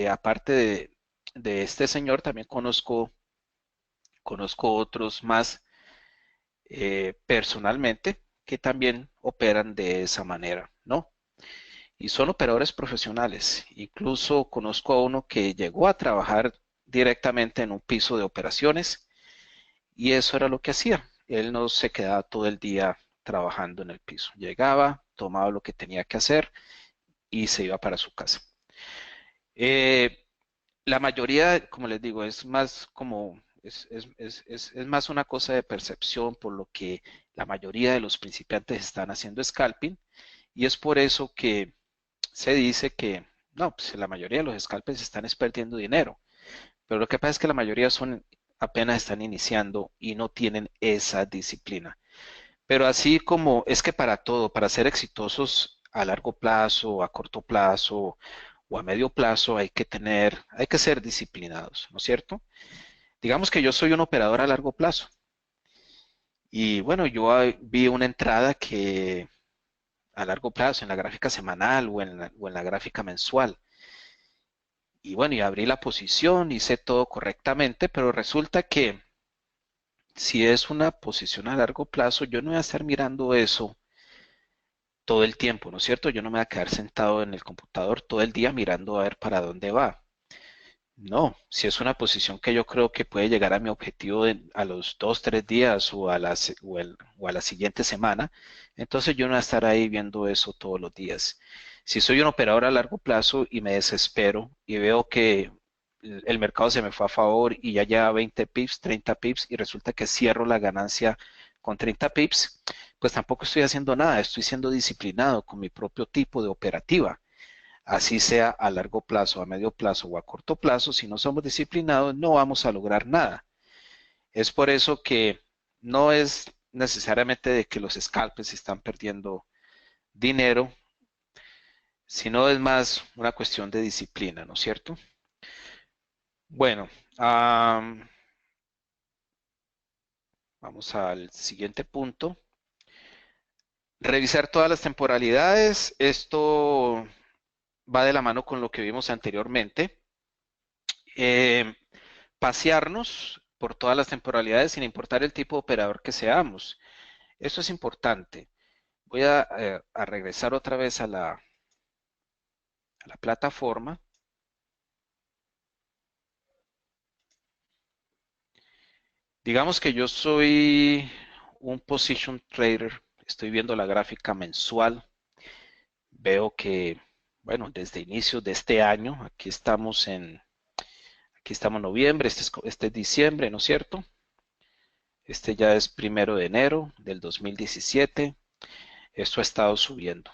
Aparte de este señor, también conozco otros más personalmente que también operan de esa manera, ¿no? Y son operadores profesionales. Incluso conozco a uno que llegó a trabajar directamente en un piso de operaciones y eso era lo que hacía. Él no se quedaba todo el día trabajando en el piso. Llegaba, tomaba lo que tenía que hacer y se iba para su casa. Eh, la mayoría, como les digo, es más como, es más una cosa de percepción, por lo que la mayoría de los principiantes están haciendo scalping y es por eso que se dice que, no, pues la mayoría de los scalpers están perdiendo dinero, pero lo que pasa es que la mayoría apenas están iniciando y no tienen esa disciplina. Pero así como es que para todo, para ser exitosos a largo plazo, a corto plazo o a medio plazo, hay que ser disciplinados, ¿no es cierto? Digamos que yo soy un operador a largo plazo y bueno, yo vi una entrada que a largo plazo en la gráfica semanal o en la gráfica mensual. Y bueno, y abrí la posición, hice todo correctamente, pero resulta que si es una posición a largo plazo, yo no voy a estar mirando eso todo el tiempo, ¿no es cierto? Yo no me voy a quedar sentado en el computador todo el día mirando a ver para dónde va. No, si es una posición que yo creo que puede llegar a mi objetivo a los 2, 3 días o o a la siguiente semana, entonces yo no voy a estar ahí viendo eso todos los días. Si soy un operador a largo plazo y me desespero y veo que el mercado se me fue a favor y ya lleva 20 pips, 30 pips y resulta que cierro la ganancia con 30 pips, pues tampoco estoy haciendo nada, estoy siendo disciplinado con mi propio tipo de operativa. Así sea a largo plazo, a medio plazo o a corto plazo, si no somos disciplinados, no vamos a lograr nada. Es por eso que no es necesariamente de que los scalpers están perdiendo dinero, sino es más una cuestión de disciplina, ¿no es cierto? Bueno, vamos al siguiente punto. Revisar todas las temporalidades. Esto va de la mano con lo que vimos anteriormente. Eh, Pasearnos por todas las temporalidades sin importar el tipo de operador que seamos. Eso es importante. Voy a regresar otra vez a la plataforma. Digamos que yo soy un position trader. Estoy viendo la gráfica mensual. Veo que, bueno, desde inicios de este año, aquí estamos en noviembre, este es diciembre, ¿no es cierto? Este ya es 1 de enero del 2017. Esto ha estado subiendo.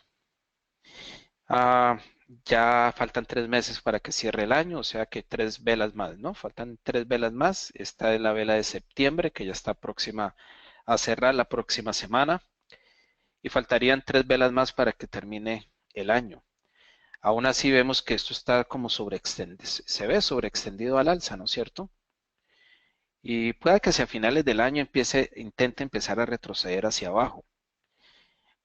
Ah, ya faltan 3 meses para que cierre el año, o sea que 3 velas más, ¿no? Faltan 3 velas más. Esta es la vela de septiembre, que ya está próxima a cerrar la próxima semana. Y faltarían 3 velas más para que termine el año. Aún así vemos que esto está como sobreextendido, se ve sobreextendido al alza, ¿no es cierto? Y pueda que hacia finales del año intente empezar a retroceder hacia abajo.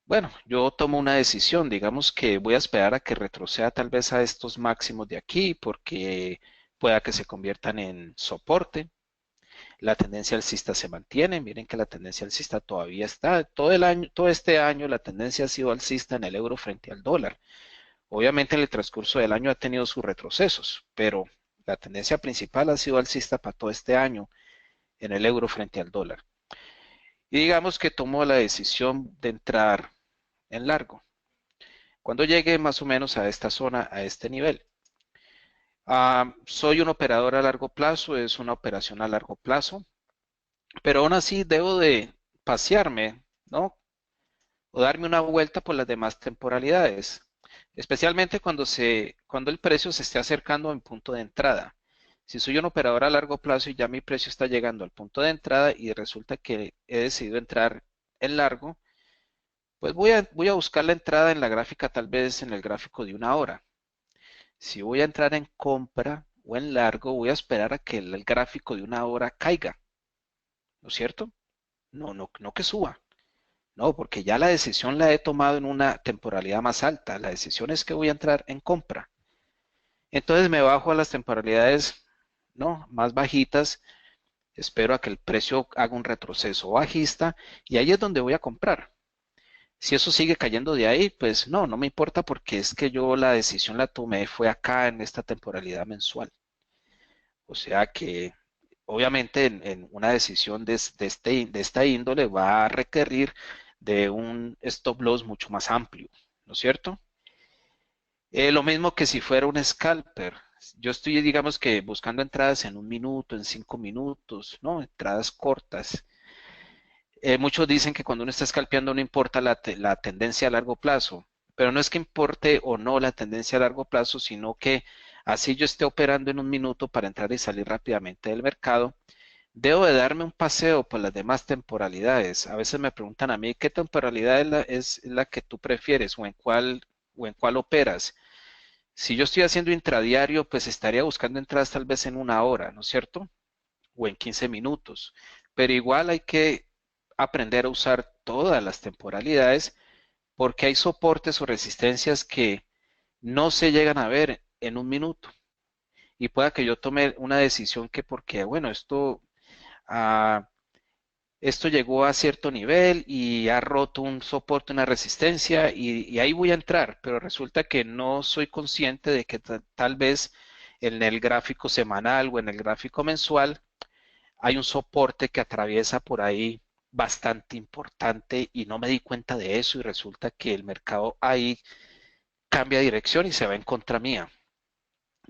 Bueno, yo tomo una decisión, digamos que voy a esperar a que retroceda tal vez a estos máximos de aquí porque pueda que se conviertan en soporte. La tendencia alcista se mantiene, miren que la tendencia alcista todavía está, todo el año, todo este año la tendencia ha sido alcista en el euro frente al dólar. Obviamente en el transcurso del año ha tenido sus retrocesos, pero la tendencia principal ha sido alcista para todo este año en el euro frente al dólar. Y digamos que tomo la decisión de entrar en largo. Cuando llegue más o menos a esta zona, a este nivel. Soy un operador a largo plazo, es una operación a largo plazo, pero aún así debo de pasearme, ¿no? O darme una vuelta por las demás temporalidades, especialmente cuando el precio se esté acercando a mi punto de entrada. Si soy un operador a largo plazo y ya mi precio está llegando al punto de entrada y resulta que he decidido entrar en largo, pues voy a buscar la entrada en la gráfica, tal vez en el gráfico de una hora. Si voy a entrar en compra o en largo, voy a esperar a que el gráfico de una hora caiga, ¿no es cierto? No, no, no que suba. No, porque ya la decisión la he tomado en una temporalidad más alta. La decisión es que voy a entrar en compra. Entonces me bajo a las temporalidades, ¿no? Más bajitas. Espero a que el precio haga un retroceso bajista y ahí es donde voy a comprar. Si eso sigue cayendo de ahí, pues no, no me importa porque es que yo la decisión la tomé fue acá en esta temporalidad mensual. O sea que obviamente en una decisión de esta índole va a requerir de un stop loss mucho más amplio, ¿no es cierto? Lo mismo que si fuera un scalper. Yo estoy, digamos que buscando entradas en 1 minuto, en 5 minutos, ¿no? Entradas cortas. Muchos dicen que cuando uno está scalpeando no importa la tendencia a largo plazo, pero no es que importe o no la tendencia a largo plazo, sino que así yo esté operando en 1 minuto para entrar y salir rápidamente del mercado. Debo de darme un paseo por las demás temporalidades. A veces me preguntan a mí qué temporalidad es la que tú prefieres o en cuál operas. Si yo estoy haciendo intradiario, pues estaría buscando entradas tal vez en una hora, ¿no es cierto? O en 15 minutos. Pero igual hay que aprender a usar todas las temporalidades porque hay soportes o resistencias que no se llegan a ver en 1 minuto. Y pueda que yo tome una decisión que porque, bueno, ah, esto llegó a cierto nivel y ha roto un soporte, una resistencia y ahí voy a entrar, pero resulta que no soy consciente de que tal vez en el gráfico semanal o en el gráfico mensual, hay un soporte que atraviesa por ahí bastante importante y no me di cuenta de eso y resulta que el mercado ahí cambia dirección y se va en contra mía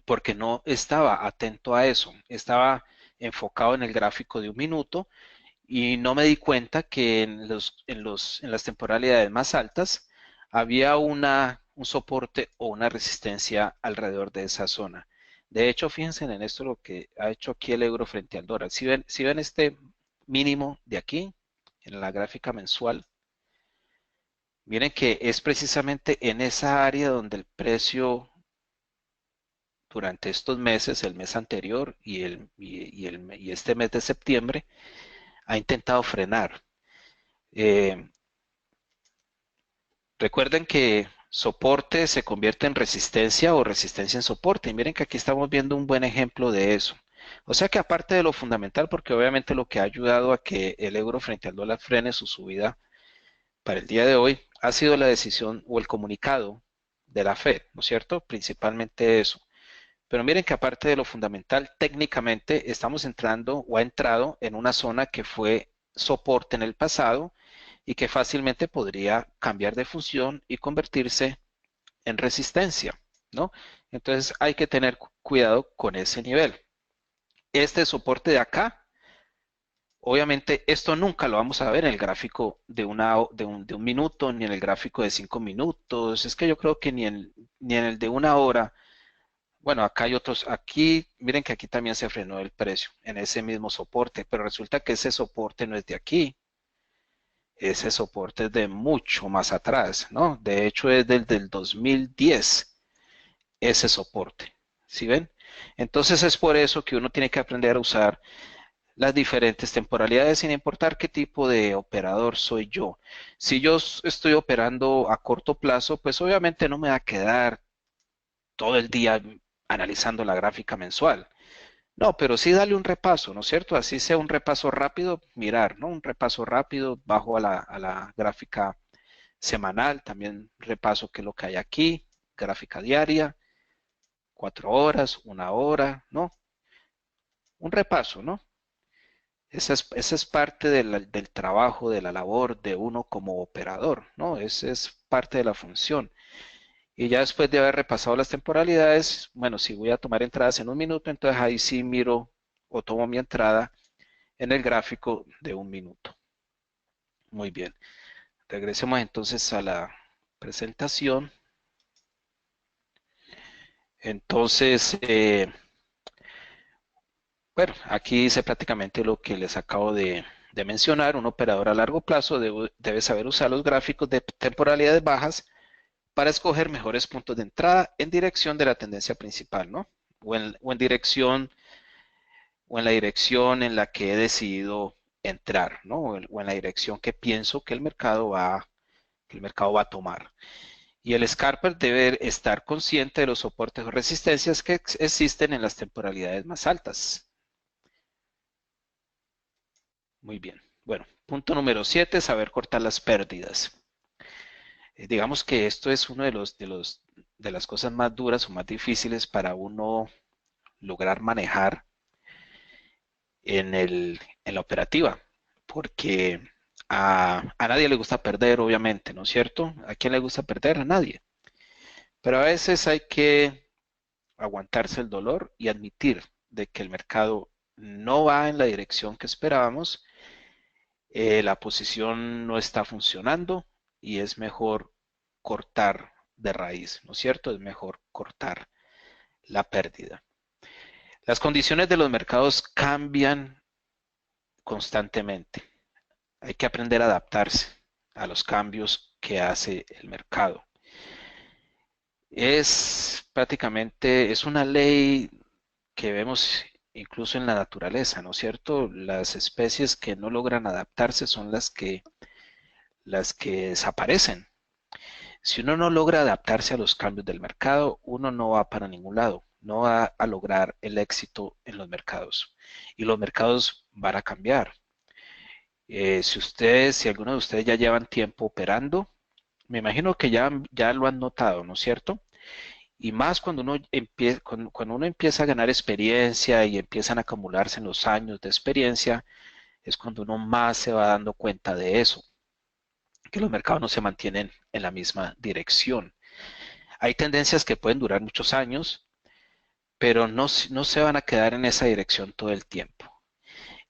porque no estaba atento a eso, estaba enfocado en el gráfico de un minuto y no me di cuenta que en las temporalidades más altas había un soporte o una resistencia alrededor de esa zona. De hecho, fíjense en esto lo que ha hecho aquí el euro frente al dólar. Si ven este mínimo de aquí, en la gráfica mensual, miren que es precisamente en esa área donde el precio durante estos meses, el mes anterior y este mes de septiembre, ha intentado frenar. Eh, Recuerden que soporte se convierte en resistencia o resistencia en soporte. Y miren que aquí estamos viendo un buen ejemplo de eso. O sea que aparte de lo fundamental, porque obviamente lo que ha ayudado a que el euro frente al dólar frene su subida para el día de hoy ha sido la decisión o el comunicado de la Fed, ¿no es cierto? Principalmente eso. Pero miren que aparte de lo fundamental, técnicamente estamos entrando o ha entrado en una zona que fue soporte en el pasado y que fácilmente podría cambiar de función y convertirse en resistencia, ¿no? Entonces hay que tener cuidado con ese nivel. Este soporte de acá, obviamente esto nunca lo vamos a ver en el gráfico de un minuto, ni en el gráfico de 5 minutos. Es que yo creo que ni en el de una hora. Bueno, acá hay otros, aquí, miren que aquí también se frenó el precio en ese mismo soporte, pero resulta que ese soporte no es de aquí, ese soporte es de mucho más atrás, ¿no? De hecho es del 2010, ese soporte, ¿sí ven? Entonces es por eso que uno tiene que aprender a usar las diferentes temporalidades sin importar qué tipo de operador soy yo. Si yo estoy operando a corto plazo, pues obviamente no me va a quedar todo el día analizando la gráfica mensual. No, pero sí dale un repaso, ¿no es cierto? Así sea un repaso rápido, mirar, ¿no? Un repaso rápido, bajo a la gráfica semanal, también repaso qué es lo que hay aquí, gráfica diaria, 4 horas, 1 hora, ¿no? Un repaso, ¿no? Esa es parte del trabajo, de la labor de uno como operador, ¿no? Esa es parte de la función. Y ya después de haber repasado las temporalidades, bueno, si voy a tomar entradas en un minuto, entonces ahí sí miro o tomo mi entrada en el gráfico de un minuto. Muy bien. Regresemos entonces a la presentación. Entonces, bueno, aquí dice prácticamente lo que les acabo de mencionar. Un operador a largo plazo debe saber usar los gráficos de temporalidades bajas para escoger mejores puntos de entrada en dirección de la tendencia principal, ¿no? O en dirección o en la dirección en la que he decidido entrar, ¿no? O en la dirección que pienso que el mercado va a tomar. Y el scalper debe estar consciente de los soportes o resistencias que existen en las temporalidades más altas. Muy bien. Bueno, punto número 7, saber cortar las pérdidas. Digamos que esto es uno de las cosas más duras o más difíciles para uno lograr manejar en la operativa, porque a nadie le gusta perder, obviamente, ¿no es cierto? ¿A quién le gusta perder? A nadie. Pero a veces hay que aguantarse el dolor y admitir de que el mercado no va en la dirección que esperábamos, la posición no está funcionando y es mejor cortar de raíz, ¿no es cierto? Es mejor cortar la pérdida. Las condiciones de los mercados cambian constantemente. Hay que aprender a adaptarse a los cambios que hace el mercado. Es prácticamente, es una ley que vemos incluso en la naturaleza, ¿no es cierto? Las especies que no logran adaptarse son las que desaparecen. Si uno no logra adaptarse a los cambios del mercado, uno no va para ningún lado, no va a lograr el éxito en los mercados. Y los mercados van a cambiar. Si alguno de ustedes ya llevan tiempo operando, me imagino que ya lo han notado, ¿no es cierto? Y más cuando uno empieza a ganar experiencia y empiezan a acumularse en los años de experiencia, es cuando uno más se va dando cuenta de eso, que los mercados no se mantienen en la misma dirección. Hay tendencias que pueden durar muchos años, pero no se van a quedar en esa dirección todo el tiempo.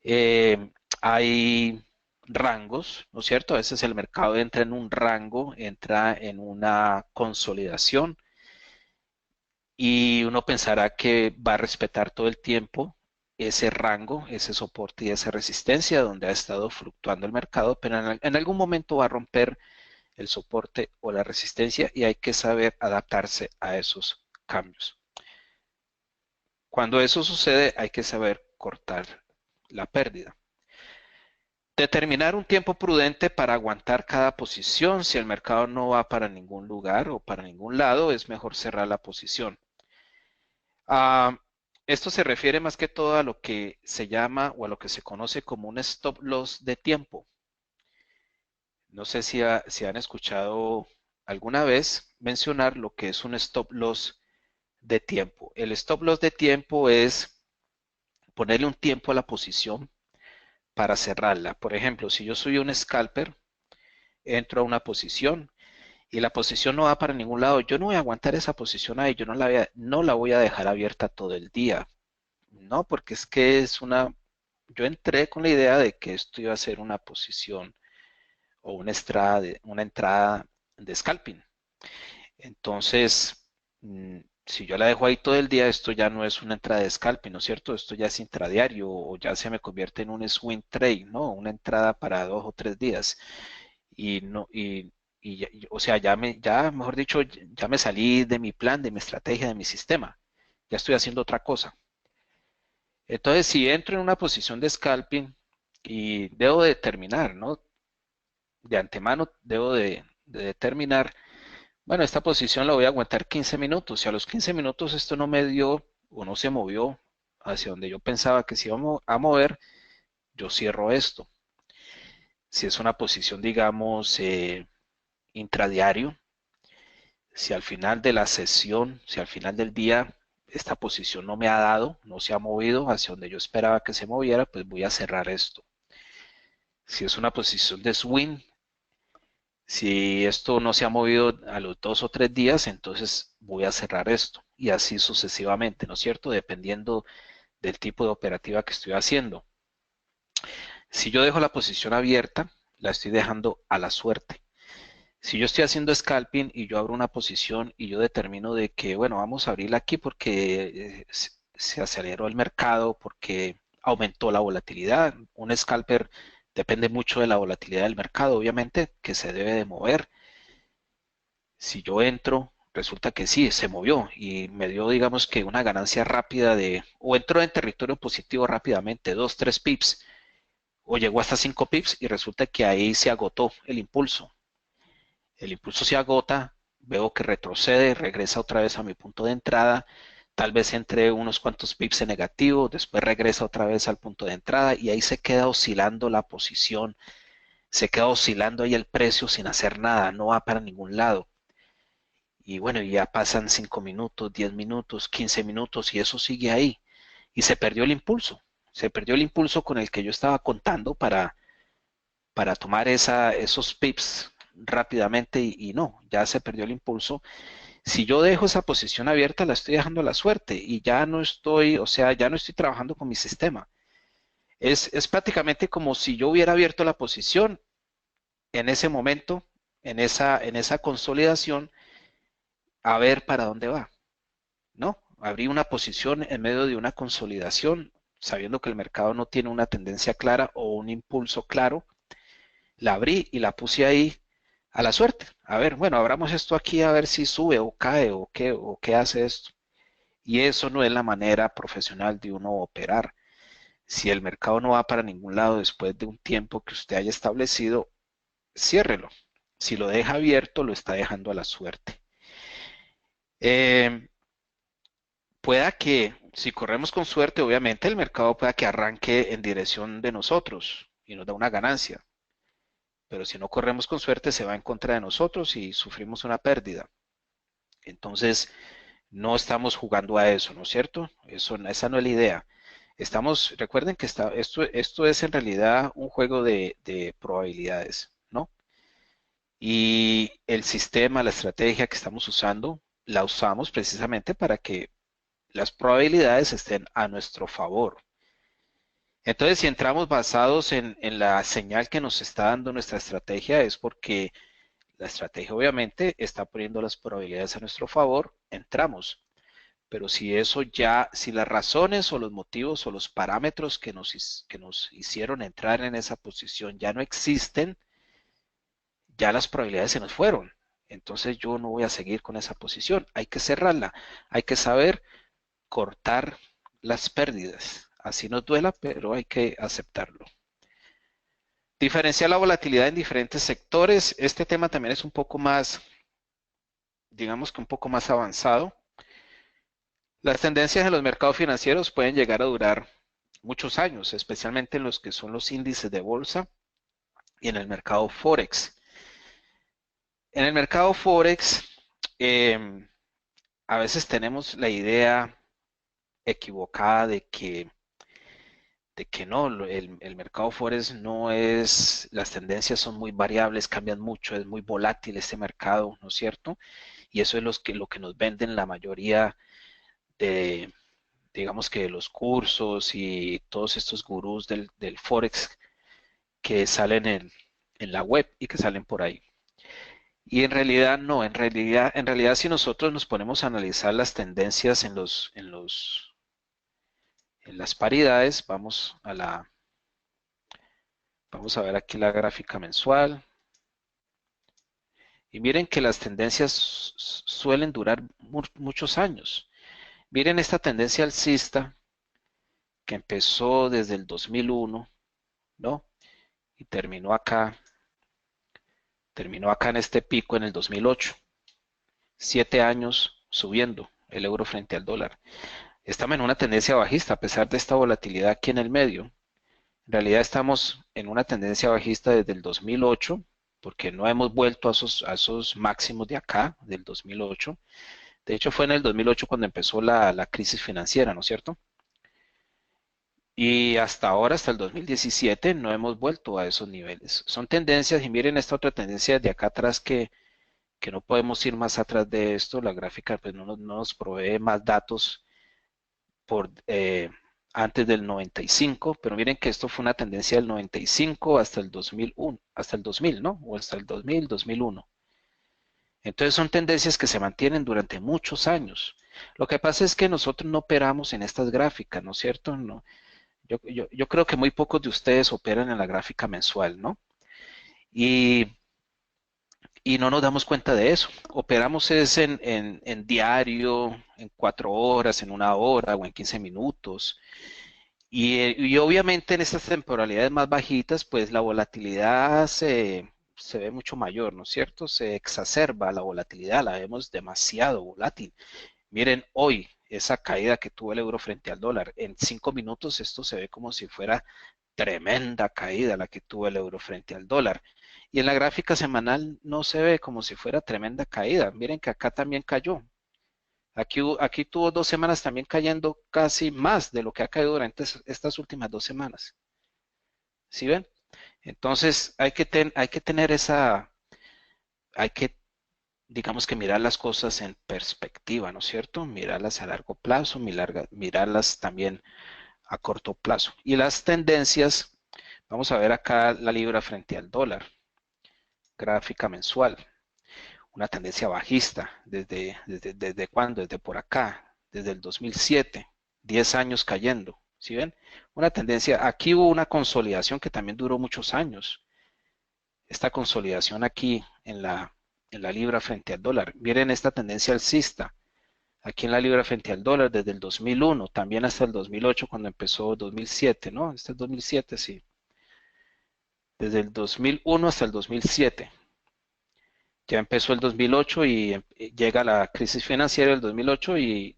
Eh, Hay rangos, ¿no es cierto? A veces el mercado entra en un rango, entra en una consolidación y uno pensará que va a respetar todo el tiempo ese rango, ese soporte y esa resistencia donde ha estado fluctuando el mercado, pero en algún momento va a romper el soporte o la resistencia y hay que saber adaptarse a esos cambios. Cuando eso sucede, hay que saber cortar la pérdida. Determinar un tiempo prudente para aguantar cada posición. Si el mercado no va para ningún lugar o para ningún lado, es mejor cerrar la posición. Ah, Esto se refiere más que todo a lo que se llama o a lo que se conoce como un stop loss de tiempo. No sé si han escuchado alguna vez mencionar lo que es un stop loss de tiempo. El stop loss de tiempo es ponerle un tiempo a la posición para cerrarla. Por ejemplo, si yo soy un scalper, entro a una posición y la posición no va para ningún lado, yo no voy a aguantar esa posición ahí, yo no la voy a dejar abierta todo el día. No, porque es que yo entré con la idea de que esto iba a ser una posición o una entrada de scalping. Entonces, si yo la dejo ahí todo el día, esto ya no es una entrada de scalping, ¿no es cierto? Esto ya es intradiario o ya se me convierte en un swing trade, ¿no? Una entrada para 2 o 3 días. Y no, o sea, mejor dicho, ya me salí de mi plan, de mi estrategia, de mi sistema. Ya estoy haciendo otra cosa. Entonces, si entro en una posición de scalping y debo determinar, ¿no? De antemano debo de determinar, bueno, esta posición la voy a aguantar 15 minutos. Si a los 15 minutos esto no me dio o no se movió hacia donde yo pensaba que se iba a mover, yo cierro esto. Si es una posición, digamos, intradiario, si al final de la sesión, si al final del día esta posición no me ha dado, no se ha movido hacia donde yo esperaba que se moviera, pues voy a cerrar esto. Si es una posición de swing, si esto no se ha movido a los 2 o 3 días, entonces voy a cerrar esto y así sucesivamente, ¿no es cierto? Dependiendo del tipo de operativa que estoy haciendo. Si yo dejo la posición abierta, la estoy dejando a la suerte. Si yo estoy haciendo scalping y yo abro una posición y yo determino de que, bueno, vamos a abrirla aquí porque se aceleró el mercado, porque aumentó la volatilidad. Un scalper depende mucho de la volatilidad del mercado, obviamente, que se debe de mover. Si yo entro, resulta que sí, se movió y me dio, digamos que una ganancia rápida o entró en territorio positivo rápidamente, 2, 3 pips, o llegó hasta 5 pips y resulta que ahí se agotó el impulso. El impulso se agota, veo que retrocede, regresa otra vez a mi punto de entrada, tal vez entre unos cuantos pips en negativo, después regresa otra vez al punto de entrada y ahí se queda oscilando la posición, se queda oscilando ahí el precio sin hacer nada, no va para ningún lado. Y bueno, ya pasan 5 minutos, 10 minutos, 15 minutos y eso sigue ahí. Y se perdió el impulso. Se perdió el impulso con el que yo estaba contando para tomar esos pips rápidamente y no, ya se perdió el impulso. Si yo dejo esa posición abierta, la estoy dejando a la suerte y ya no estoy, o sea, ya no estoy trabajando con mi sistema. Es prácticamente como si yo hubiera abierto la posición en ese momento, en esa consolidación, a ver para dónde va. ¿No? Abrí una posición en medio de una consolidación, sabiendo que el mercado no tiene una tendencia clara o un impulso claro. La abrí y la puse ahí a la suerte. A ver, bueno, abramos esto aquí a ver si sube o cae o qué hace esto. Y eso no es la manera profesional de uno operar. Si el mercado no va para ningún lado después de un tiempo que usted haya establecido, ciérrelo. Si lo deja abierto, lo está dejando a la suerte. Eh, Pueda que, si corremos con suerte, obviamente el mercado pueda que arranque en dirección de nosotros y nos da una ganancia. Pero si no corremos con suerte, se va en contra de nosotros y sufrimos una pérdida. Entonces, No estamos jugando a eso, ¿no es cierto? Esa no es la idea. Recuerden que esto es en realidad un juego de probabilidades, ¿no? Y el sistema, la estrategia que estamos usando, la usamos precisamente para que las probabilidades estén a nuestro favor. Entonces, si entramos basados en la señal que nos está dando nuestra estrategia, es porque la estrategia obviamente está poniendo las probabilidades a nuestro favor, entramos. Pero si las razones o los motivos o los parámetros que nos hicieron entrar en esa posición ya no existen, ya las probabilidades se nos fueron. Entonces yo no voy a seguir con esa posición. Hay que cerrarla. Hay que saber cortar las pérdidas. Así nos duela, pero hay que aceptarlo. Diferenciar la volatilidad en diferentes sectores. Este tema también es un poco más, digamos que un poco más avanzado. Las tendencias en los mercados financieros pueden llegar a durar muchos años, especialmente en los que son los índices de bolsa y en el mercado Forex. En el mercado Forex, eh, a veces tenemos la idea equivocada de que no, el mercado Forex no es, las tendencias son muy variables, cambian mucho, es muy volátil este mercado, ¿no es cierto? Y eso es lo que nos venden la mayoría de, digamos que los cursos y todos estos gurús del Forex que salen en la web y que salen por ahí. Y en realidad no, en realidad si nosotros nos ponemos a analizar las tendencias en las paridades, vamos a ver aquí la gráfica mensual. Y miren que las tendencias suelen durar muchos años. Miren esta tendencia alcista que empezó desde el 2001, ¿no? Y terminó acá en este pico en el 2008. 7 años subiendo el euro frente al dólar. Estamos en una tendencia bajista a pesar de esta volatilidad aquí en el medio. En realidad estamos en una tendencia bajista desde el 2008 porque no hemos vuelto a esos máximos de acá, del 2008. De hecho, fue en el 2008 cuando empezó la crisis financiera, ¿no es cierto? Y hasta ahora, hasta el 2017, no hemos vuelto a esos niveles. Son tendencias, y miren esta otra tendencia de acá atrás que no podemos ir más atrás de esto. La gráfica pues, no nos provee más datos por antes del 95, pero miren que esto fue una tendencia del 95 hasta el 2001, hasta el 2000, ¿no? O hasta el 2000, 2001. Entonces son tendencias que se mantienen durante muchos años. Lo que pasa es que nosotros no operamos en estas gráficas, ¿no es cierto? No, yo creo que muy pocos de ustedes operan en la gráfica mensual, ¿no? Y, y no nos damos cuenta de eso. Operamos es en diario, en 4 horas, en 1 hora o en 15 minutos. Y obviamente en estas temporalidades más bajitas, pues la volatilidad se ve mucho mayor, ¿no es cierto? Se exacerba la volatilidad, la vemos demasiado volátil. Miren, hoy esa caída que tuvo el euro frente al dólar, en 5 minutos esto se ve como si fuera tremenda caída la que tuvo el euro frente al dólar. Y en la gráfica semanal no se ve como si fuera tremenda caída. Miren que acá también cayó. Aquí tuvo 2 semanas también cayendo casi más de lo que ha caído durante estas últimas 2 semanas. ¿Sí ven? Entonces hay que tener hay que, digamos que mirar las cosas en perspectiva, ¿no es cierto? Mirarlas a largo plazo, mirarlas también a corto plazo. Y las tendencias, vamos a ver acá la libra frente al dólar, gráfica mensual, una tendencia bajista, ¿desde cuándo? Desde por acá, desde el 2007, 10 años cayendo, ¿sí ven? Una tendencia, aquí hubo una consolidación que también duró muchos años, esta consolidación aquí en la libra frente al dólar. Miren esta tendencia alcista, aquí en la libra frente al dólar desde el 2001, también hasta el 2008 cuando empezó 2007, ¿no? Este es 2007, sí. Desde el 2001 hasta el 2007. Ya empezó el 2008 y llega la crisis financiera del 2008 y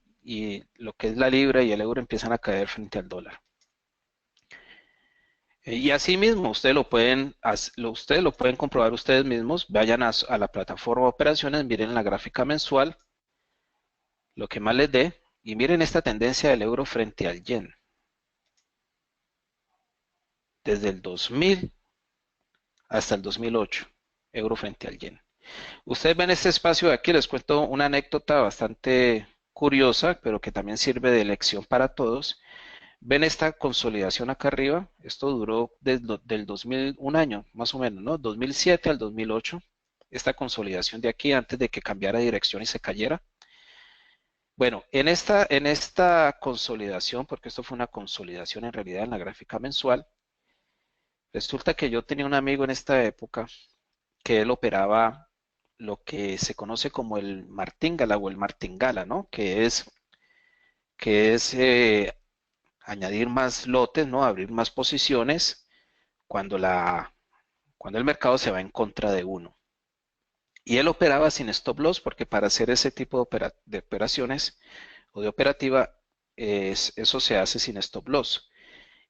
lo que es la libra y el euro empiezan a caer frente al dólar. Y así mismo, ustedes lo pueden comprobar ustedes mismos. Vayan a la plataforma de operaciones, miren la gráfica mensual, lo que más les dé. Y miren esta tendencia del euro frente al yen. Desde el 2000 hasta el 2008, euro frente al yen. Ustedes ven este espacio de aquí, les cuento una anécdota bastante curiosa, pero que también sirve de lección para todos. Ven esta consolidación acá arriba, esto duró desde del 2000, un año más o menos, ¿no? 2007 al 2008, esta consolidación de aquí antes de que cambiara de dirección y se cayera. Bueno, en esta consolidación, porque esto fue una consolidación en realidad en la gráfica mensual, resulta que yo tenía un amigo en esta época que él operaba lo que se conoce como el martingala o el martingala, ¿no? Que es añadir más lotes, ¿no? Abrir más posiciones cuando cuando el mercado se va en contra de uno. Y él operaba sin stop loss porque para hacer ese tipo de operaciones o de operativa, eso se hace sin stop loss.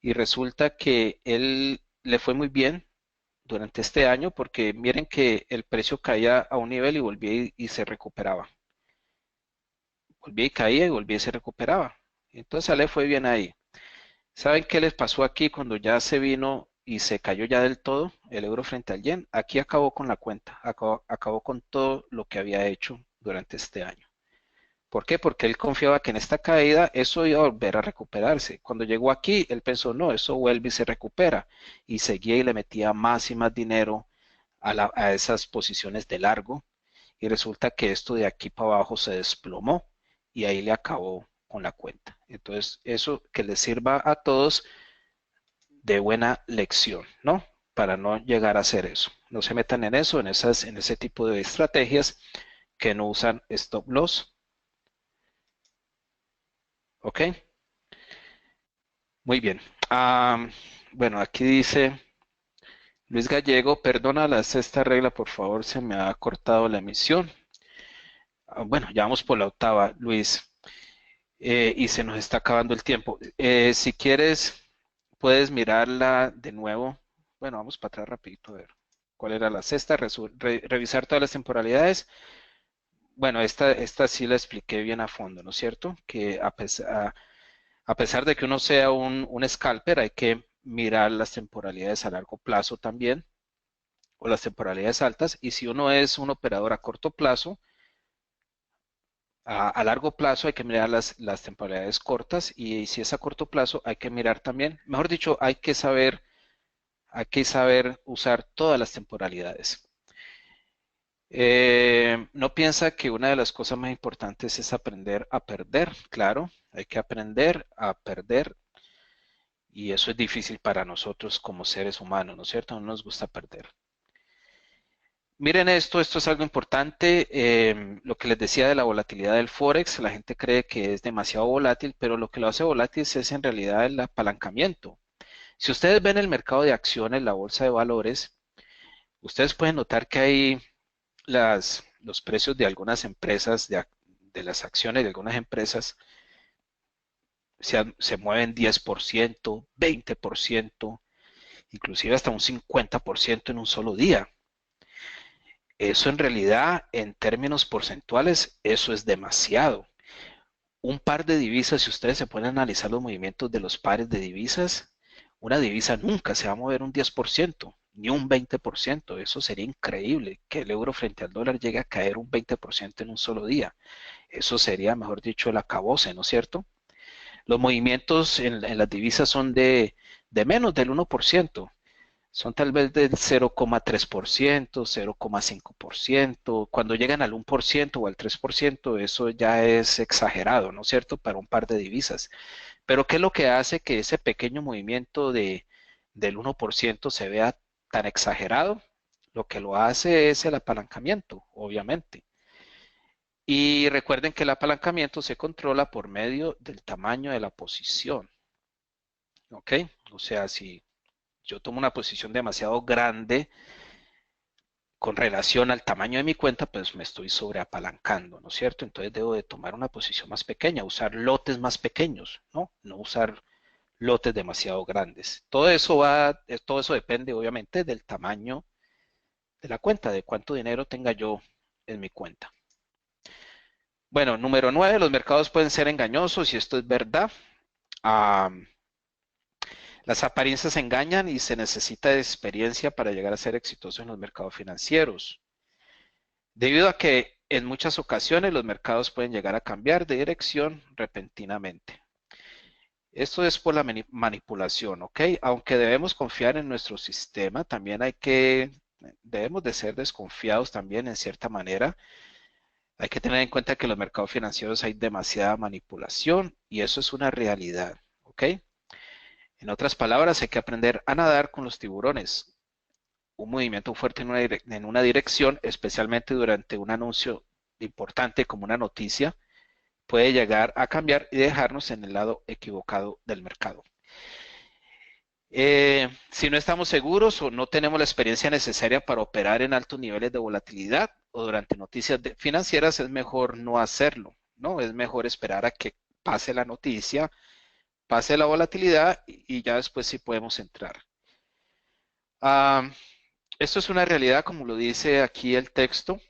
Y resulta que él le fue muy bien durante este año porque miren que el precio caía a un nivel y volvía y se recuperaba. Volvía y caía y volvía y se recuperaba. Entonces a él le fue bien ahí. ¿Saben qué les pasó aquí cuando ya se vino y se cayó ya del todo el euro frente al yen? Aquí acabó con la cuenta, acabó con todo lo que había hecho durante este año. ¿Por qué? Porque él confiaba que en esta caída eso iba a volver a recuperarse. Cuando llegó aquí, él pensó, no, eso vuelve y se recupera. Y seguía y le metía más y más dinero a esas posiciones de largo. Y resulta que esto de aquí para abajo se desplomó y ahí le acabó con la cuenta. Entonces, eso que les sirva a todos de buena lección, ¿no? Para no llegar a hacer eso. No se metan en eso, en ese tipo de estrategias que no usan stop loss. ¿Ok? Muy bien. Bueno, aquí dice Luis Gallego, perdona la sexta regla, por favor, se me ha cortado la emisión. Bueno, ya vamos por la octava, Luis, y se nos está acabando el tiempo. Si quieres, puedes mirarla de nuevo. Bueno, vamos para atrás rapidito a ver cuál era la sexta, revisar todas las temporalidades. Bueno, esta sí la expliqué bien a fondo, ¿no es cierto? Que a pesar de que uno sea un scalper, hay que mirar las temporalidades a largo plazo también, o las temporalidades altas, y si uno es un operador a corto plazo, a largo plazo hay que mirar las temporalidades cortas, y si es a corto plazo hay que mirar también, mejor dicho, hay que saber usar todas las temporalidades. ¿No piensa que una de las cosas más importantes es aprender a perder? Claro, hay que aprender a perder y eso es difícil para nosotros como seres humanos, ¿no es cierto? No nos gusta perder. Miren esto es algo importante. Lo que les decía de la volatilidad del Forex, la gente cree que es demasiado volátil, pero lo que lo hace volátil es en realidad el apalancamiento. Si ustedes ven el mercado de acciones, la bolsa de valores, ustedes pueden notar que hay los precios de algunas empresas, de las acciones de algunas empresas, se mueven 10%, 20%, inclusive hasta un 50% en un solo día. Eso en realidad, en términos porcentuales, eso es demasiado. Un par de divisas, si ustedes se pueden analizar los movimientos de los pares de divisas, una divisa nunca se va a mover un 10%, ni un 20%. Eso sería increíble, que el euro frente al dólar llegue a caer un 20% en un solo día. Eso sería, mejor dicho, el acabose, ¿no es cierto? Los movimientos en las divisas son de menos del 1%. Son tal vez del 0,3%, 0,5%. Cuando llegan al 1% o al 3%, eso ya es exagerado, ¿no es cierto? Para un par de divisas. Pero ¿qué es lo que hace que ese pequeño movimiento del 1% se vea tan exagerado? Lo que lo hace es el apalancamiento, obviamente. Y recuerden que el apalancamiento se controla por medio del tamaño de la posición. ¿Ok? O sea, si yo tomo una posición demasiado grande con relación al tamaño de mi cuenta, pues me estoy sobreapalancando, ¿no es cierto? Entonces debo de tomar una posición más pequeña, usar lotes más pequeños, ¿no? No usar lotes demasiado grandes. Todo eso depende obviamente del tamaño de la cuenta, de cuánto dinero tenga yo en mi cuenta. Bueno, número 9, los mercados pueden ser engañosos y esto es verdad. Ah, las apariencias engañan y se necesita de experiencia para llegar a ser exitoso en los mercados financieros. Debido a que en muchas ocasiones los mercados pueden llegar a cambiar de dirección repentinamente. Esto es por la manipulación, ¿ok? Aunque debemos confiar en nuestro sistema, también debemos de ser desconfiados también en cierta manera. Hay que tener en cuenta que en los mercados financieros hay demasiada manipulación y eso es una realidad, ¿ok? En otras palabras, hay que aprender a nadar con los tiburones. Un movimiento fuerte en una dirección, especialmente durante un anuncio importante como una noticia, puede llegar a cambiar y dejarnos en el lado equivocado del mercado. Si no estamos seguros o no tenemos la experiencia necesaria para operar en altos niveles de volatilidad o durante noticias financieras, es mejor no hacerlo, ¿no? Es mejor esperar a que pase la noticia, pase la volatilidad y ya después sí podemos entrar. Ah, esto es una realidad, como lo dice aquí el texto.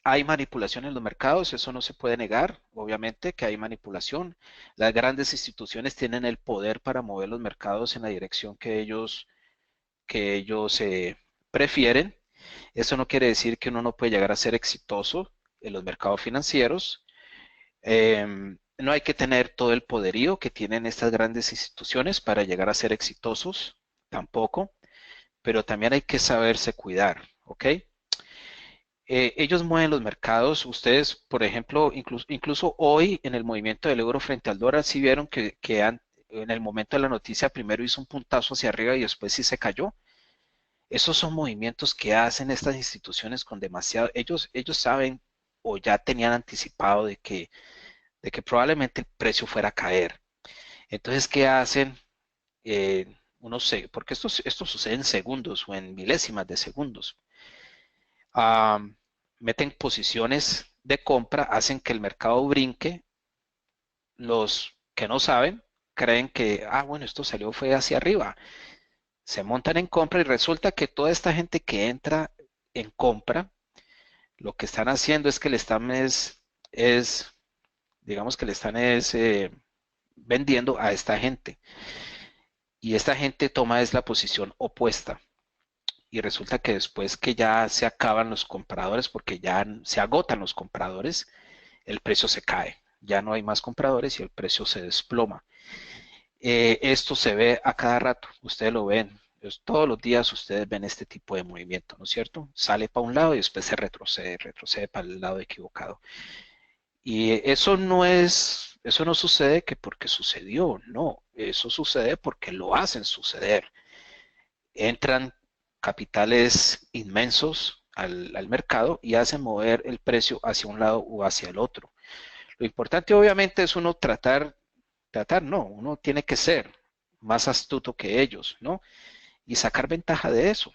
Hay manipulación en los mercados, eso no se puede negar, obviamente que hay manipulación. Las grandes instituciones tienen el poder para mover los mercados en la dirección que ellos prefieren. Eso no quiere decir que uno no puede llegar a ser exitoso en los mercados financieros. No hay que tener todo el poderío que tienen estas grandes instituciones para llegar a ser exitosos, tampoco, pero también hay que saberse cuidar, ¿ok? Ellos mueven los mercados. Ustedes, por ejemplo, incluso hoy en el movimiento del euro frente al dólar, sí vieron que en el momento de la noticia primero hizo un puntazo hacia arriba y después sí se cayó. Esos son movimientos que hacen estas instituciones con demasiado. Ellos saben o ya tenían anticipado de que probablemente el precio fuera a caer. Entonces, ¿qué hacen? Uno sé, porque esto sucede en segundos o en milésimas de segundos. Ah, meten posiciones de compra, hacen que el mercado brinque. Los que no saben creen que, bueno, esto salió fue hacia arriba. Se montan en compra y resulta que toda esta gente que entra en compra, lo que están haciendo es que le están digamos que le están vendiendo a esta gente. Y esta gente toma es la posición opuesta. Y resulta que después que ya se acaban los compradores, porque ya se agotan los compradores, el precio se cae. Ya no hay más compradores y el precio se desploma. Esto se ve a cada rato, ustedes lo ven. Todos los días ustedes ven este tipo de movimiento, ¿no es cierto? Sale para un lado y después se retrocede para el lado equivocado. Y eso no sucede que porque sucedió, no, eso sucede porque lo hacen suceder. Entran capitales inmensos al mercado y hacen mover el precio hacia un lado o hacia el otro. Lo importante obviamente es uno tratar no, uno tiene que ser más astuto que ellos, ¿no? Y sacar ventaja de eso,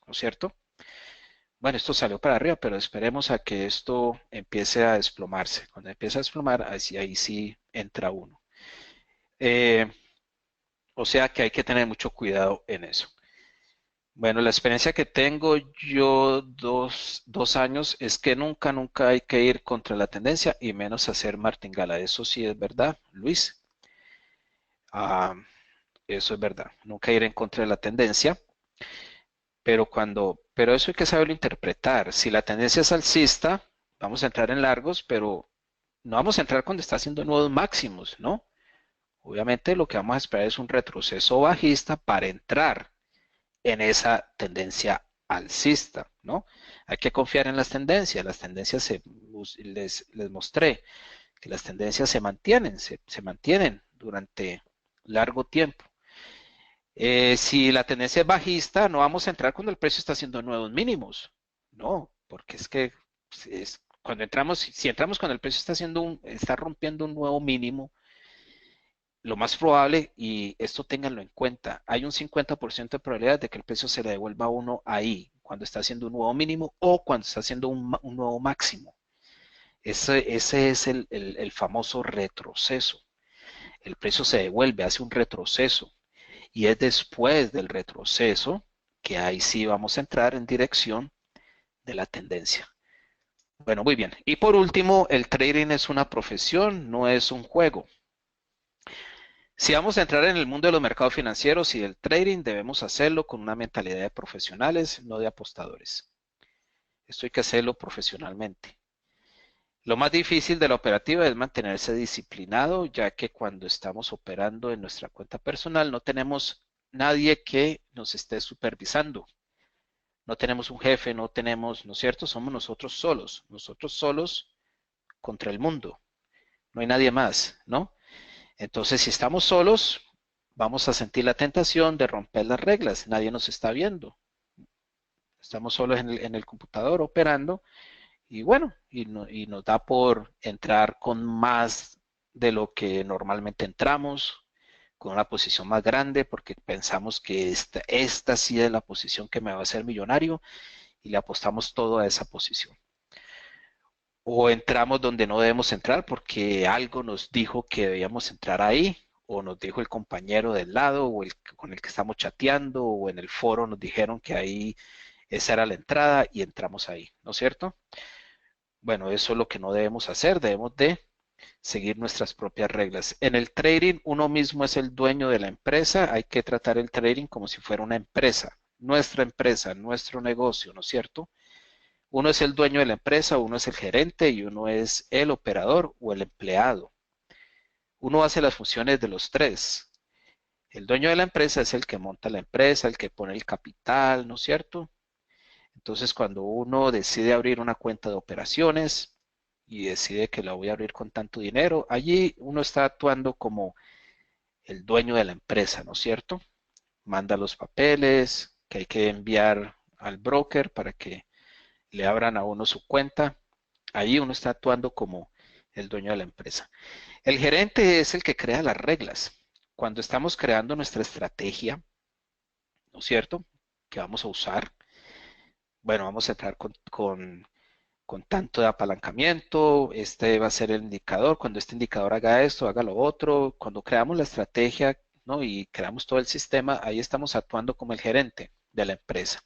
¿no es cierto? Bueno, esto salió para arriba, pero esperemos a que esto empiece a desplomarse. Cuando empiece a desplomar, ahí sí entra uno. Eh, o sea que hay que tener mucho cuidado en eso. Bueno, la experiencia que tengo yo dos años es que nunca hay que ir contra la tendencia y menos hacer martingala. Eso sí es verdad, Luis. Ah, eso es verdad. Nunca ir en contra de la tendencia, pero eso hay que saberlo interpretar. Si la tendencia es alcista, vamos a entrar en largos, pero no vamos a entrar cuando está haciendo nuevos máximos, ¿no? Obviamente lo que vamos a esperar es un retroceso bajista para entrar en esa tendencia alcista, ¿no? Hay que confiar en las tendencias. Las tendencias les mostré que las tendencias se mantienen durante largo tiempo. Si la tendencia es bajista, no vamos a entrar cuando el precio está haciendo nuevos mínimos. No, porque es que cuando entramos, si entramos cuando el precio está rompiendo un nuevo mínimo, lo más probable, y esto ténganlo en cuenta, hay un 50% de probabilidad de que el precio se le devuelva a uno ahí, cuando está haciendo un nuevo mínimo o cuando está haciendo un nuevo máximo. Ese es el famoso retroceso. El precio se devuelve, hace un retroceso. Y es después del retroceso que ahí sí vamos a entrar en dirección de la tendencia. Bueno, muy bien. Y por último, el trading es una profesión, no es un juego. Si vamos a entrar en el mundo de los mercados financieros y del trading, debemos hacerlo con una mentalidad de profesionales, no de apostadores. Esto hay que hacerlo profesionalmente. Lo más difícil de la operativa es mantenerse disciplinado, ya que cuando estamos operando en nuestra cuenta personal no tenemos nadie que nos esté supervisando. No tenemos un jefe, no tenemos, ¿no es cierto? Somos nosotros solos contra el mundo. No hay nadie más, ¿no? Entonces, si estamos solos, vamos a sentir la tentación de romper las reglas. Nadie nos está viendo. Estamos solos en el computador operando y bueno, y nos da por entrar con más de lo que normalmente entramos, con una posición más grande, porque pensamos que esta sí es la posición que me va a hacer millonario y le apostamos todo a esa posición. O entramos donde no debemos entrar porque algo nos dijo que debíamos entrar ahí, o nos dijo el compañero del lado, o el con el que estamos chateando, o en el foro nos dijeron que ahí esa era la entrada y entramos ahí, ¿no es cierto? Bueno, eso es lo que no debemos hacer, debemos de seguir nuestras propias reglas. En el trading, uno mismo es el dueño de la empresa, hay que tratar el trading como si fuera una empresa, nuestro negocio, ¿no es cierto? Uno es el dueño de la empresa, uno es el gerente y uno es el operador o el empleado. Uno hace las funciones de los tres. El dueño de la empresa es el que monta la empresa, el que pone el capital, ¿no es cierto? Entonces, cuando uno decide abrir una cuenta de operaciones y decide que la voy a abrir con tanto dinero, allí uno está actuando como el dueño de la empresa, ¿no es cierto? Manda los papeles que hay que enviar al broker para que le abran a uno su cuenta. Allí uno está actuando como el dueño de la empresa. El gerente es el que crea las reglas. Cuando estamos creando nuestra estrategia, ¿no es cierto? Que vamos a usar. Bueno, vamos a entrar con tanto de apalancamiento, este va a ser el indicador, cuando este indicador haga esto, haga lo otro, cuando creamos la estrategia, ¿no? Y creamos todo el sistema, ahí estamos actuando como el gerente de la empresa.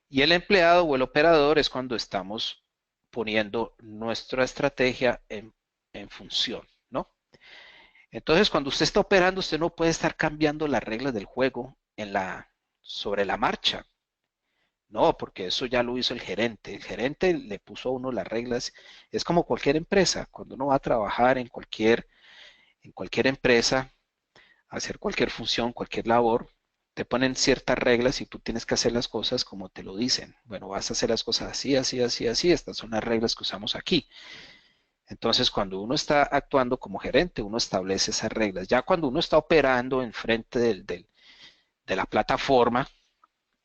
Y el empleado o el operador es cuando estamos poniendo nuestra estrategia en función, ¿no? Entonces, cuando usted está operando, usted no puede estar cambiando las reglas del juego sobre la marcha. No, porque eso ya lo hizo el gerente. El gerente le puso a uno las reglas. Es como cualquier empresa. Cuando uno va a trabajar en cualquier empresa, hacer cualquier función, cualquier labor, te ponen ciertas reglas y tú tienes que hacer las cosas como te lo dicen. Bueno, vas a hacer las cosas así, así, así, así. Estas son las reglas que usamos aquí. Entonces, cuando uno está actuando como gerente, uno establece esas reglas. Ya cuando uno está operando enfrente de la plataforma,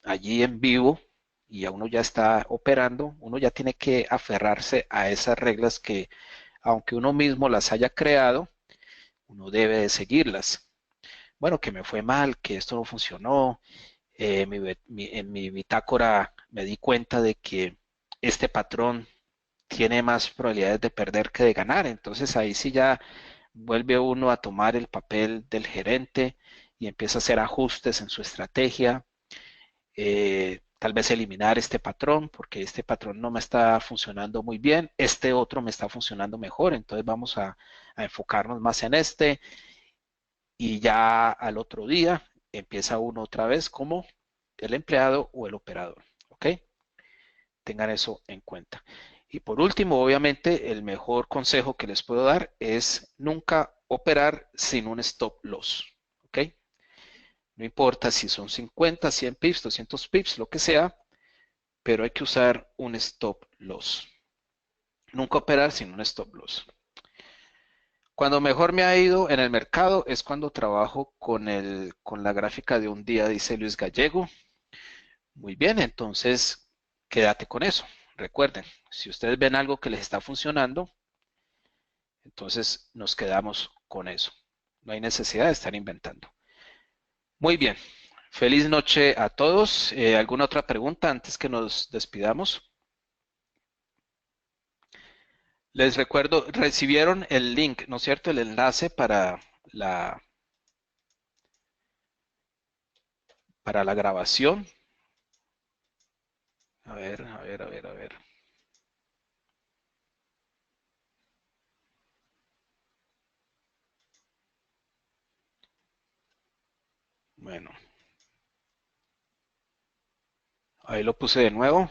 allí en vivo, y a uno ya está operando, uno ya tiene que aferrarse a esas reglas que, aunque uno mismo las haya creado, uno debe de seguirlas. Bueno, que me fue mal, que esto no funcionó, en mi bitácora me di cuenta de que este patrón tiene más probabilidades de perder que de ganar. Entonces ahí sí ya vuelve uno a tomar el papel del gerente y empieza a hacer ajustes en su estrategia, tal vez eliminar este patrón porque este patrón no me está funcionando muy bien, este otro me está funcionando mejor, entonces vamos a enfocarnos más en este y ya al otro día empieza uno otra vez como el empleado o el operador, ¿ok? Tengan eso en cuenta. Y por último, obviamente, el mejor consejo que les puedo dar es nunca operar sin un stop loss. ¿Ok? No importa si son 50, 100 pips, 200 pips, lo que sea, pero hay que usar un stop loss. Nunca operar sin un stop loss. Cuando mejor me ha ido en el mercado es cuando trabajo con la gráfica de un día, dice Luis Gallego. Muy bien, entonces quédate con eso. Recuerden, si ustedes ven algo que les está funcionando, entonces nos quedamos con eso. No hay necesidad de estar inventando. Muy bien. Feliz noche a todos. ¿Alguna otra pregunta antes que nos despidamos? Les recuerdo, recibieron el link, ¿no es cierto? El enlace la, para la grabación. A ver, a ver, a ver, a ver. Bueno, ahí lo puse de nuevo,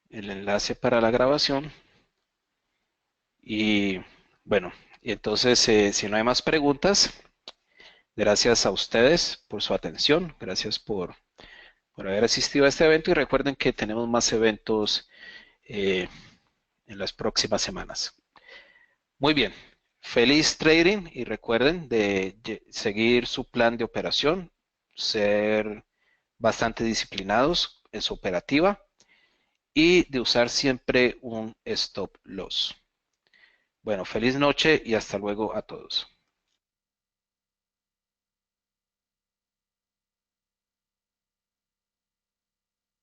el enlace para la grabación. Y bueno, y entonces si no hay más preguntas, gracias a ustedes por su atención, gracias por haber asistido a este evento y recuerden que tenemos más eventos eh, en las próximas semanas. Muy bien, feliz trading y recuerden de seguir su plan de operación, ser bastante disciplinados en su operativa y de usar siempre un stop loss. Bueno, feliz noche y hasta luego a todos.